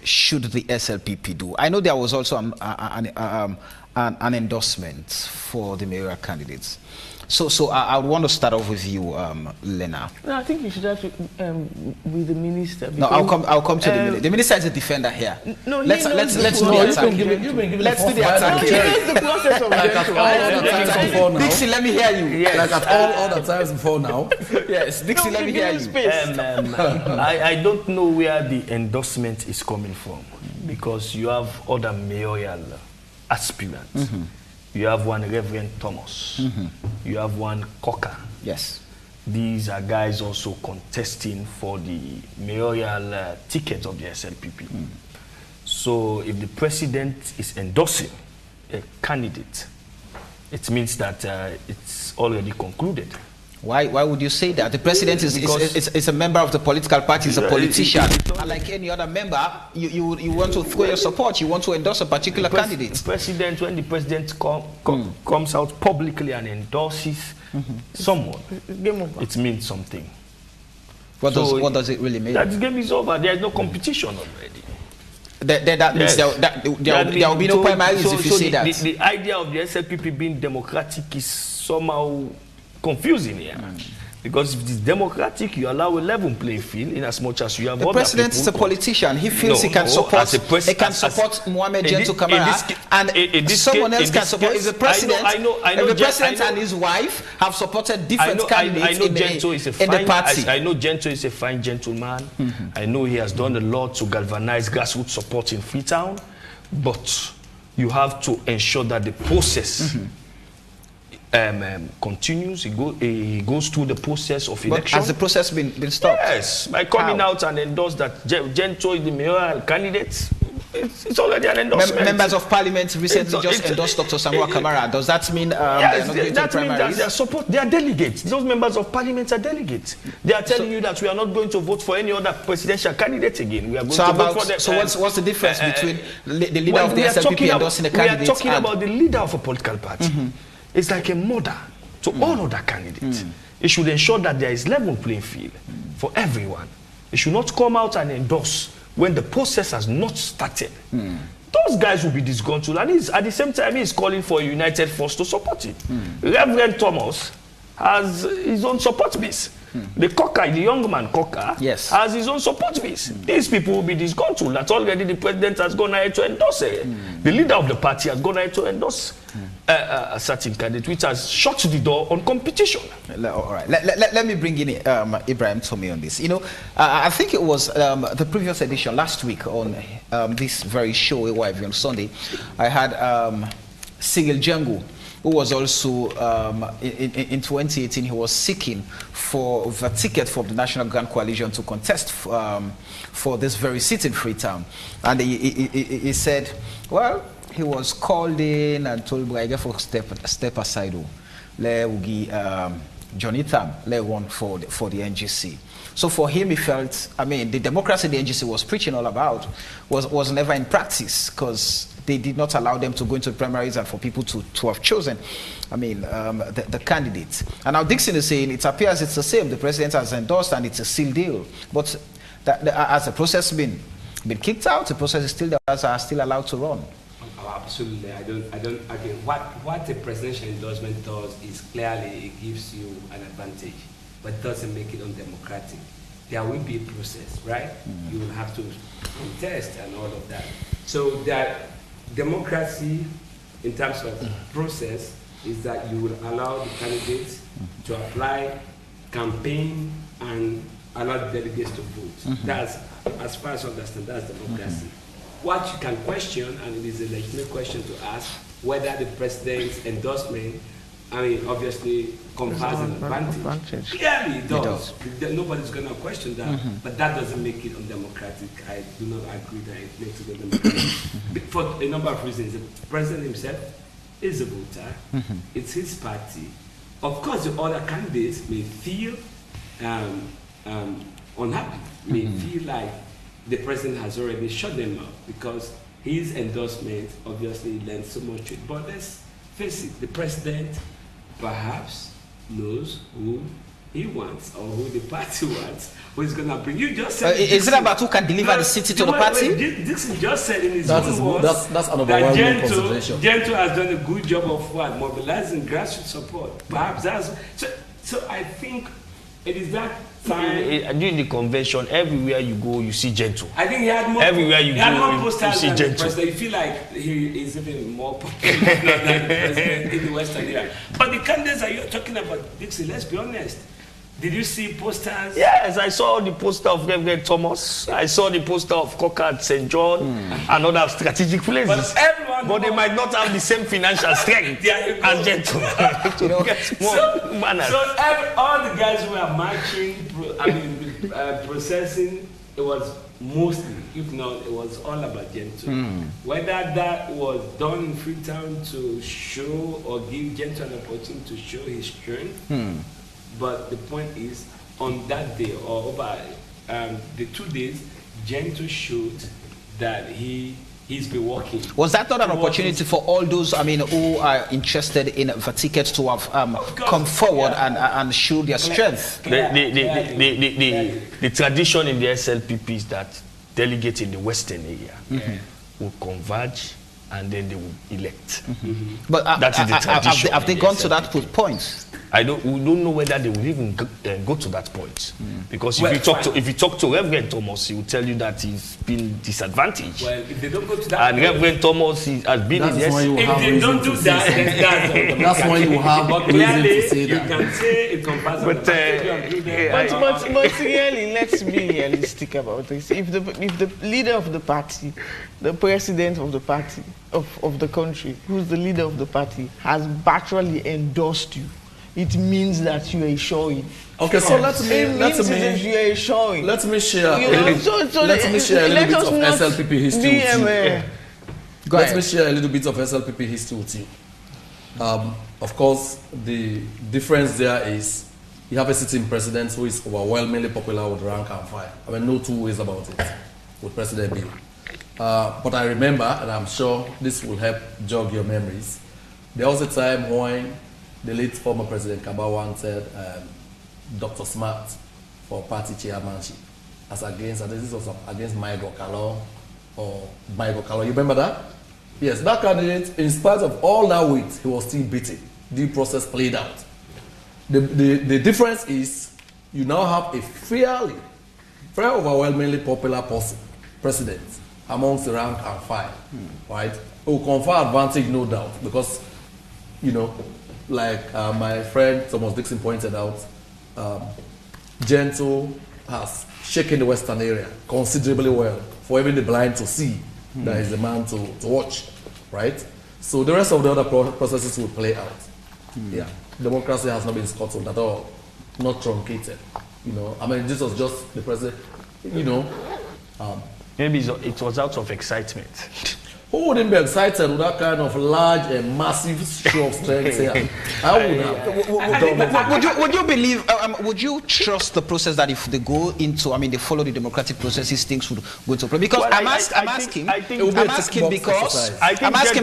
should the SLPP do. I know there was also an endorsement for the mayoral candidates. So I would want to start off with you, Lena. No, I think you should have with the minister. No, I'll come to the minister. The minister is a defender here. No, let's do the attack. Let's do the attack here. The process of Dixie, let me hear you. Yes. Like at all the times before now. Yes, Dixie, let me hear you. I don't know where the endorsement is coming from, because you have other mayoral aspirants. Mm-hmm. You have one Reverend Thomas. Mm-hmm. You have one Cocker. Yes. These are guys also contesting for the mayoral ticket of the SLPP. Mm. So if the president is endorsing a candidate, it means that it's already concluded. Why would you say that? The president is a member of the political party, is a politician. And like any other member, you want to throw your support, you want to endorse a particular candidate. The president, when the president comes out publicly and endorses someone, it means something. What does it really mean? That the game is over. There is no competition already. That means there will be no primaries if you say that. The idea of the SLPP being democratic is somehow confusing here. Because if it is democratic, you allow a level playing field in as much as you have. The president is a politician. He feels he can support Mohamed Gentle Kamara, and someone else can support. If the president, the president and his wife have supported different candidates in the party. I know Gentle is a fine gentleman. Mm-hmm. I know he has done a lot to galvanize grassroots support in Freetown, but you have to ensure that the process continues. He goes through the process of election. But has the process been stopped? Yes, by coming out and endorse that Gento is the mayoral candidate. It's already an endorsement. Members of Parliament recently just endorsed Dr. Samuel Kamara. Does that mean yes, that means that they are support? They are delegates. Those members of Parliament are delegates. They are telling you that we are not going to vote for any other presidential candidate again. We are going to vote for them. So what's the difference between the leader of the SLPP endorsing a candidate? We are talking about the leader of a political party. It's like a mother to all other candidates. It should ensure that there is level playing field for everyone. It should not come out and endorse when the process has not started. Those guys will be disgruntled, and at the same time, he's calling for a united force to support it. Reverend Thomas has his own support base. The Cocker, the young man Cocker, has his own support base. These people will be disgruntled that already the president has gone ahead to endorse it. The leader of the party has gone ahead to endorse a certain candidate, which has shut the door on competition. All right, let me bring in Ibrahim Tommy on this. You know, I think it was the previous edition last week on this very show, YV on Sunday. I had Sigil Django who was also, in 2018, he was seeking for the ticket for the National Grand Coalition to contest for this very seat in Freetown. And he said, well, he was called in and told, I get for step aside, Johnny Tam, one for the NGC. So for him, he felt, I mean, the democracy the NGC was preaching all about was never in practice, because they did not allow them to go into the primaries and for people to have chosen, I mean, the candidates. And now Dixon is saying it appears it's the same. The president has endorsed and it's a sealed deal. But has the process been kicked out? The process is still, are still allowed to run. Oh, absolutely. I don't. Again, what a presidential endorsement does is clearly it gives you an advantage, but doesn't make it undemocratic. There will be a process, right? You will have to contest and all of that. So that democracy, in terms of process, is that you will allow the candidates to apply, campaign, and allow the delegates to vote. That's, as far as I understand, that's democracy. What you can question, and it is a legitimate question to ask, whether the president's endorsement, I mean, obviously confers an advantage. Clearly it does. Nobody's going to question that, but that doesn't make it undemocratic. I do not agree that it makes it undemocratic. For a number of reasons. The president himself is a voter. It's his party. Of course, the other candidates may feel unhappy, may feel like the president has already shut them up because his endorsement obviously lends so much to it. But let's face it, the president perhaps knows who he wants or who the party wants, who is going to bring. You just said is it about who can deliver the city to the party? Dixon just said in his own words that Gento has done a good job of what? Mobilizing grassroots support. Perhaps that's so I think it is that time. During the convention, everywhere you go, you see Gento. I think he had more. Everywhere you go, you see Gento. You feel like he is even more popular than the president in the Western area. But the candidates that you're talking about, Dixie, let's be honest. Did you see posters? Yes, I saw the poster of Reverend Thomas. I saw the poster of Cocker at St. John and other strategic places. But they might not have the same financial strength as Gento. All the guys who are marching, processing, it was mostly, if not, it was all about Gento. Whether that was done in Freetown to show or give Gento an opportunity to show his strength. But the point is, on that day or over the 2 days, Gento showed that he's been working. Was that not an opportunity for all those, I mean, who are interested in the tickets to have come forward and show their strength? The tradition in the SLPP is that delegates in the Western area will converge and then they will elect. But that is the tradition. Have they gone to that point? We don't know whether they will even go to that point, because if you talk to Reverend Thomas, he will tell you that he's been disadvantaged. Well, if they don't go to that, and Reverend Thomas has been in this. If they don't do that, then that's why you have reason to say that. You can say it compares. But really, let's be realistic about this. If the leader of the party, the president of the party of the country, who's the leader of the party, has virtually endorsed you, it means that you are showing. Okay, so let me share a little bit of SLPP history with you. Let me share a little bit of SLPP history with you. Of course, the difference there is you have a sitting president who is overwhelmingly popular with rank and file. I mean, no two ways about it with President Bill. But I remember, and I'm sure this will help jog your memories, there was a time when the late former President Kaba wanted Dr. Smart for party chairmanship as against, and this was against Mayoral or Mayoral. You remember that? Yes, that candidate, in spite of all that weight, he was still beaten. The process played out. The difference is you now have a very overwhelmingly popular president amongst the rank and file, right? It will confer advantage, no doubt, because, you know, like my friend Thomas Dixon pointed out, Gento has shaken the Western area considerably well for even the blind to see that he's the man to watch, right? So the rest of the other processes will play out. Yeah, democracy has not been scuttled at all, not truncated. You know, I mean, this was just the president. You know, maybe it was out of excitement. Who wouldn't be excited with that kind of large and massive show of strength here? I would have. Would you believe, would you trust the process that if they go into, I mean, they follow the democratic processes, things would go into play? Because I'm asking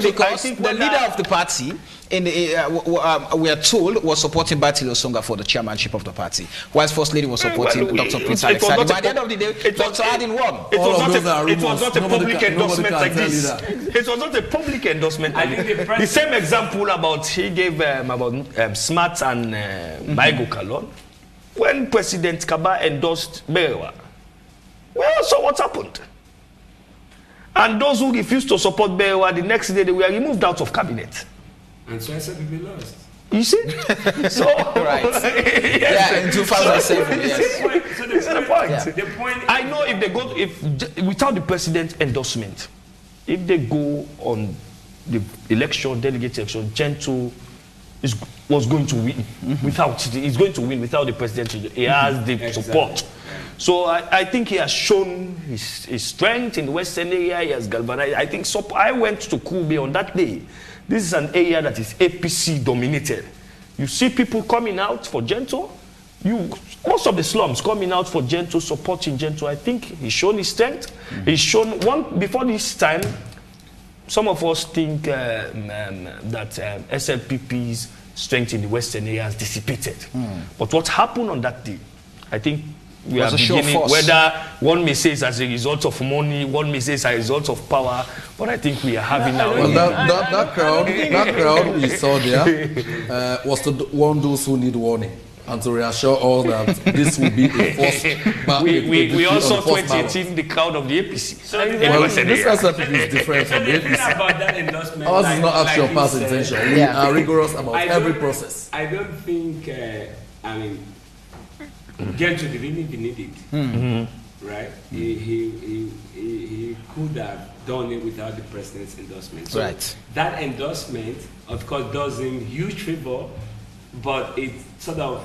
because the leader of the party, we are told, was supporting Batile Osonga for the chairmanship of the party, whilst First Lady was supporting Dr. Prince Alexander. By the end of the day, Dr. Adin won. It was not a public endorsement like this. It was not a public endorsement. The same example about he gave about Smart and Maigo Kalon. When President Kaba endorsed Berewa, we all saw what happened. And those who refused to support Berewa, the next day they were removed out of cabinet. And so I said we lost. You see? So right. Yeah, in 2007. Yes. So the point. I know if they go, without the president's endorsement, if they go on the election, delegate election, Gento was going to win. He's going to win without the president. He has the support. So I think he has shown his strength in the Western area. He has galvanized. I think so. I went to Kube on that day. This is an area that is APC dominated. You see people coming out for Gento. Most of the slums coming out for Gento, supporting Gento. I think he's shown his strength. He's shown before this time. Some of us think that SLPP's strength in the Western area has dissipated. But what happened on that day, I think we are beginning, whether one may say it's as a result of money, one may say it's as a result of power, but I think we are having now. Well, that crowd we saw there was to warn those who need warning and to reassure all that this will be a force. We also 2018 the crowd of the APC. So this SLPP is different from the APC. About that endorsement, ours is not actual past intention. We are rigorous about every process. I don't think, Gento didn't even need it, right? He could have done it without the president's endorsement. So that endorsement, of course, does him huge favor, but it sort of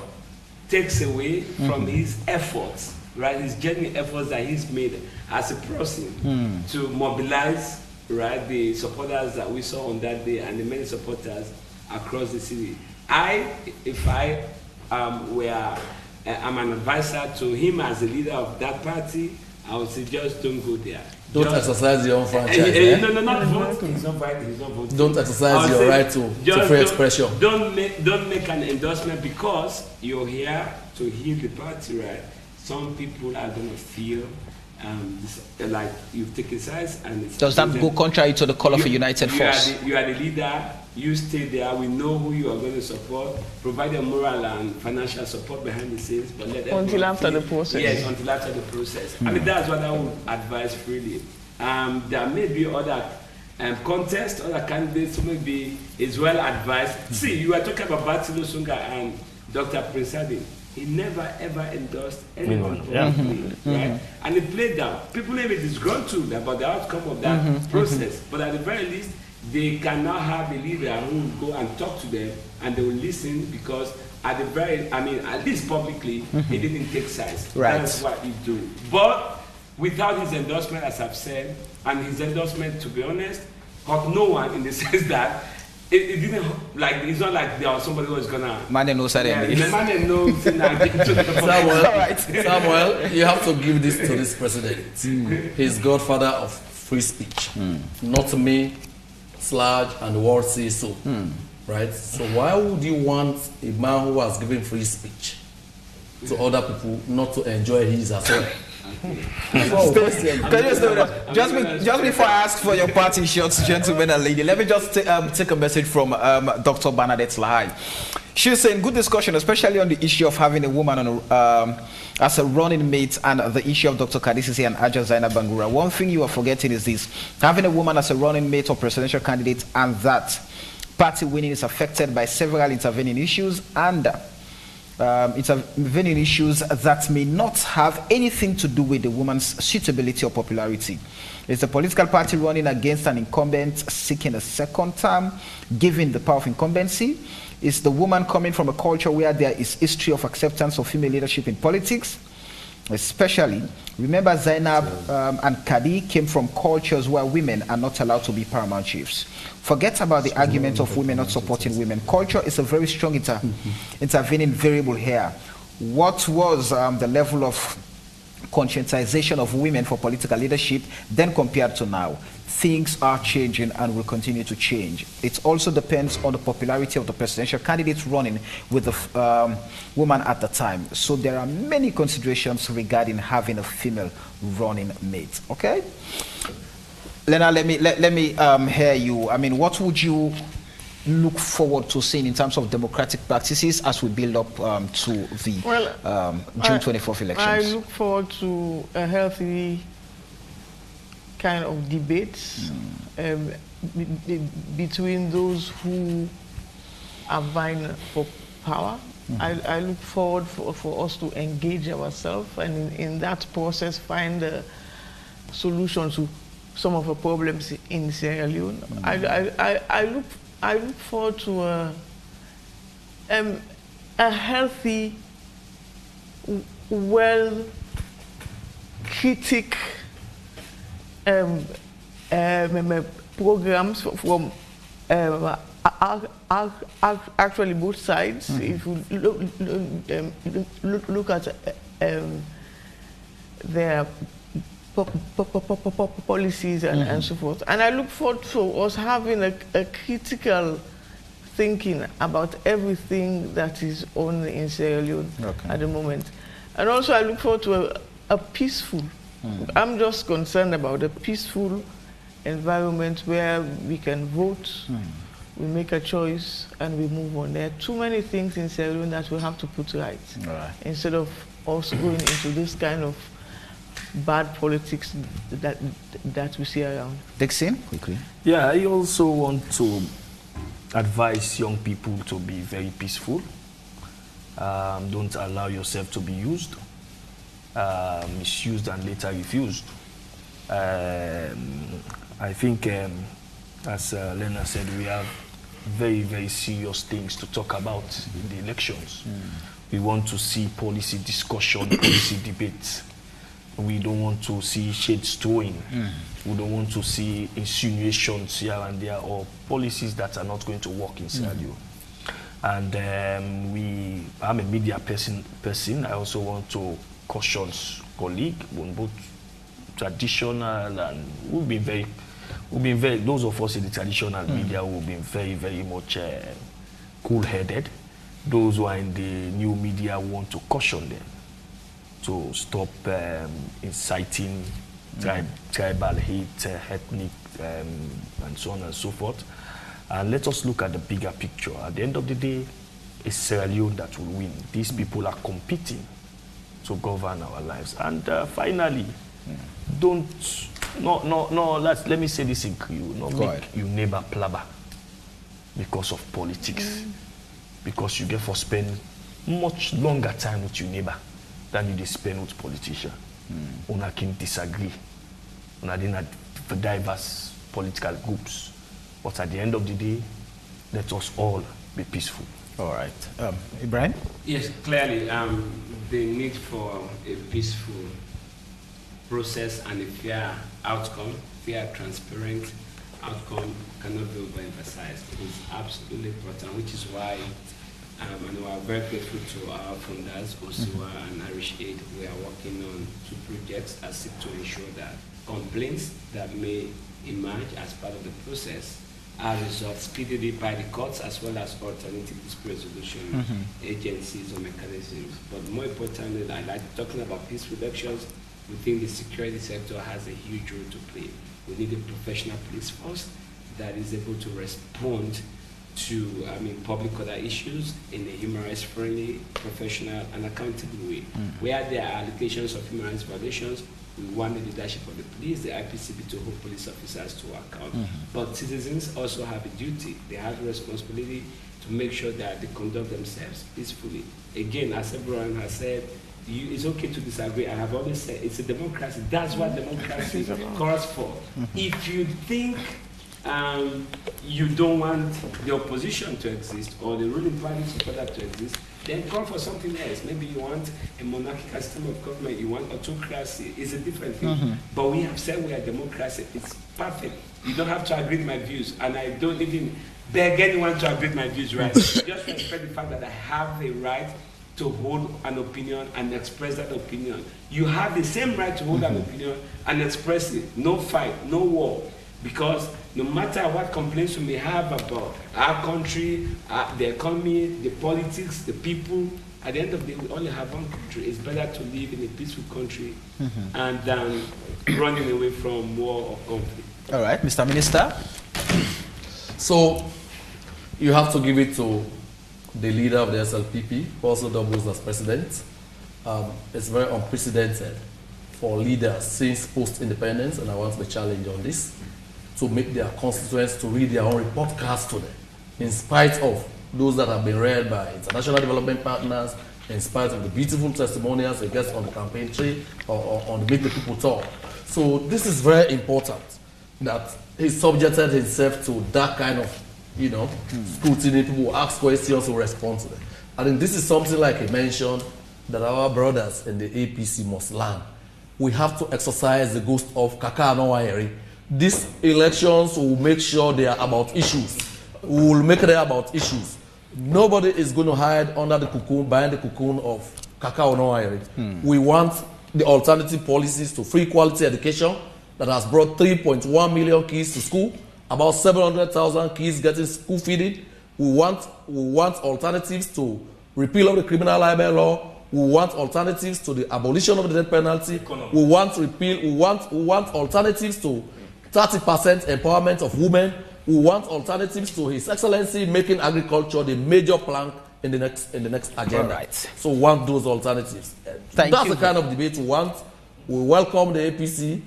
takes away from his efforts, right? His genuine efforts that he's made as a person to mobilize, right, the supporters that we saw on that day and the many supporters across the city. If I I'm an advisor to him as the leader of that party, I would say just don't go there. Don't exercise your own franchise. No, not vote. He's not voting. Don't exercise your right to free expression. Don't make an endorsement because you're here to heal the party, right? Some people are going to feel like you've taken sides, and does that go contrary to the call of a united force? You are the leader. You stay there. We know who you are going to support. Provide your moral and financial support behind the scenes, but let until after the process. Yes, until after the process. I mean, that's what I would advise freely. There may be other contests, other candidates who may be is well advised. See, you are talking about Batile Osonga and Dr. Prince Adin. He never ever endorsed anyone publicly, right? And it played out. People may be disgruntled about the outcome of that process, but at the very least, they can now have a leader who will go and talk to them, and they will listen because at least publicly, he didn't take sides. Right. That's what he do. But without his endorsement, as I've said, and his endorsement, to be honest, hurt no one in the sense that it didn't, like, it's not like there was somebody who was gonna. Man knows how the man knows. Samuel, you have to give this to this president. He's godfather of free speech. Not me, Sludge, and the world says so. Right? So why would you want a man who has given free speech to other people not to enjoy his as well? Just before I ask for your party shots, gentlemen and lady, let me just take a message from Dr. Bernadette Lahai. She's saying, good discussion, especially on the issue of having a woman on as a running mate and the issue of Dr. Kadisisi and Aja Zainab Bangura. One thing you are forgetting is this: having a woman as a running mate or presidential candidate, and that party winning is affected by several intervening issues, and intervening issues that may not have anything to do with the woman's suitability or popularity. It's a political party running against an incumbent seeking a second term, given the power of incumbency. It's the woman coming from a culture where there is history of acceptance of female leadership in politics. Especially, remember Zainab and Kadi came from cultures where women are not allowed to be paramount chiefs. Forget about the argument of women not supporting women. Culture is a very strong intervening variable here. What was the level of conscientization of women for political leadership then compared to now? Things are changing and will continue to change. It also depends on the popularity of the presidential candidates running with the woman at the time. So there are many considerations regarding having a female running mate. Okay, Lena, let me hear you. I mean, what would you look forward to seeing in terms of democratic practices as we build up to the June 24th elections? I look forward to a healthy kind of debates between those who are vying for power. I look forward for us to engage ourselves and in that process find a solution to some of the problems in Sierra Leone. I look forward to a healthy, well-critic programs from actually both sides. If you look at their policies and so forth. And I look forward to us having a critical thinking about everything that is on in Sierra Leone at the moment. And also I look forward to a peaceful, I'm just concerned about a peaceful environment where we can vote, we make a choice, and we move on. There are too many things in Sierra Leone that we have to put right, instead of us going into this kind of bad politics that we see around. Dixon, quickly. Yeah, I also want to advise young people to be very peaceful. Don't allow yourself to be used, misused and later refused. I think, as Lena said, we have very, very serious things to talk about in the elections. We want to see policy discussion, policy debates. We don't want to see shades throwing. We don't want to see insinuations here and there or policies that are not going to work in Sierra Leone. And I'm a media person. I also want to caution colleagues on both traditional and those of us in the traditional media will be very, very much cool-headed. Those who are in the new media want to caution them to stop inciting tribal hate, ethnic, and so on and so forth. And let us look at the bigger picture. At the end of the day, it's Sierra Leone that will win. These people are competing to govern our lives. And finally, let me say this in Creole, make your neighbor plaba because of politics. Because you get to spend much longer time with your neighbor than you spend with politicians. Una can disagree. Una have diverse political groups. But at the end of the day, let us all be peaceful. All right. Ibrahim? Yes, clearly, the need for a peaceful process and a fair outcome, fair, transparent outcome cannot be overemphasized. It is absolutely important, which is why and we are very grateful to our funders, Osiwa and Irish Aid. We are working on 2 projects that seek to ensure that complaints that may emerge as part of the process are resolved speedily by the courts as well as alternative dispute resolution agencies or mechanisms. But more importantly, I like talking about peaceful elections. We think the security sector has a huge role to play. We need a professional police force that is able to respond to public order issues in a human rights friendly, professional and accountable way. Where there are allegations of human rights violations, we want the leadership of the police, the IPCB, to hold police officers to account. But citizens also have a duty. They have a responsibility to make sure that they conduct themselves peacefully. Again, as everyone has said, it's okay to disagree. I have always said it's a democracy. That's what democracy calls for. If you think you don't want the opposition to exist or the ruling party for that to exist, then call for something else. Maybe you want a monarchical system of government, you want autocracy. It's a different thing. But we have said we are democracy. It's perfect. You don't have to agree with my views, and I don't even beg anyone to agree with my views, right? Just respect the fact that I have a right to hold an opinion and express that opinion. You have the same right to hold an opinion and express it. No fight, no war. Because no matter what complaints we may have about our country, the economy, the politics, the people, at the end of the day, we only have one country. It's better to live in a peaceful country and than running away from war or conflict. All right, Mr. Minister. So, you have to give it to the leader of the SLPP, who also doubles as president. It's very unprecedented for leaders since post-independence, and I want to challenge on this, to make their constituents to read their own report cards to them, in spite of those that have been read by international development partners, in spite of the beautiful testimonials they get on the campaign trail or on the Make the People Talk. So this is very important, that he subjected himself to that kind of, scrutiny. People will ask questions, will respond to them. I think this is something, like he mentioned, that our brothers in the APC must learn. We have to exercise the ghost of Kaka Anowayeri. These elections will make sure they are about issues. We will make them about issues. Nobody is going to hide under the cocoon, behind the cocoon of Kaka Anowayeri. We want the alternative policies to free quality education that has brought 3.1 million kids to school, about 700,000 kids getting school feeding. We want alternatives to repeal of the criminal libel law. We want alternatives to the abolition of the death penalty. We want alternatives to 30% empowerment of women. We want alternatives to His Excellency making agriculture the major plank in the next agenda. Right. So we want those alternatives. That's the kind of debate we want. We welcome the APC.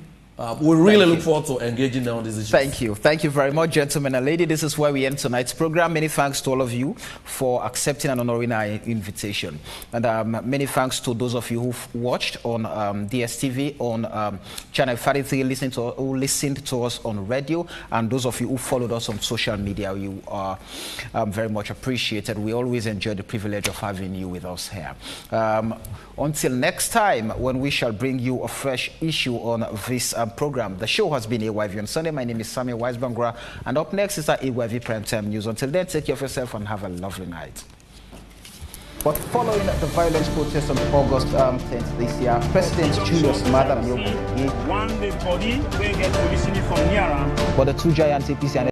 We really look forward to engaging on these issues. Thank you. Thank you very much, gentlemen and ladies. This is where we end tonight's program. Many thanks to all of you for accepting and honoring our invitation. And many thanks to those of you who've watched on DSTV, on Channel 33, who listened to us on radio, and those of you who followed us on social media. You are very much appreciated. We always enjoy the privilege of having you with us here. Until next time, when we shall bring you a fresh issue on this program. The show has been AYV on Sunday. My name is Samuel Weisbangra, and up next is our AYV Primetime News. Until then, take care of yourself and have a lovely night. But following the violent protests on August 10th this year, President Julius Maada Bio, one day body will get police from here. But the two giant APC and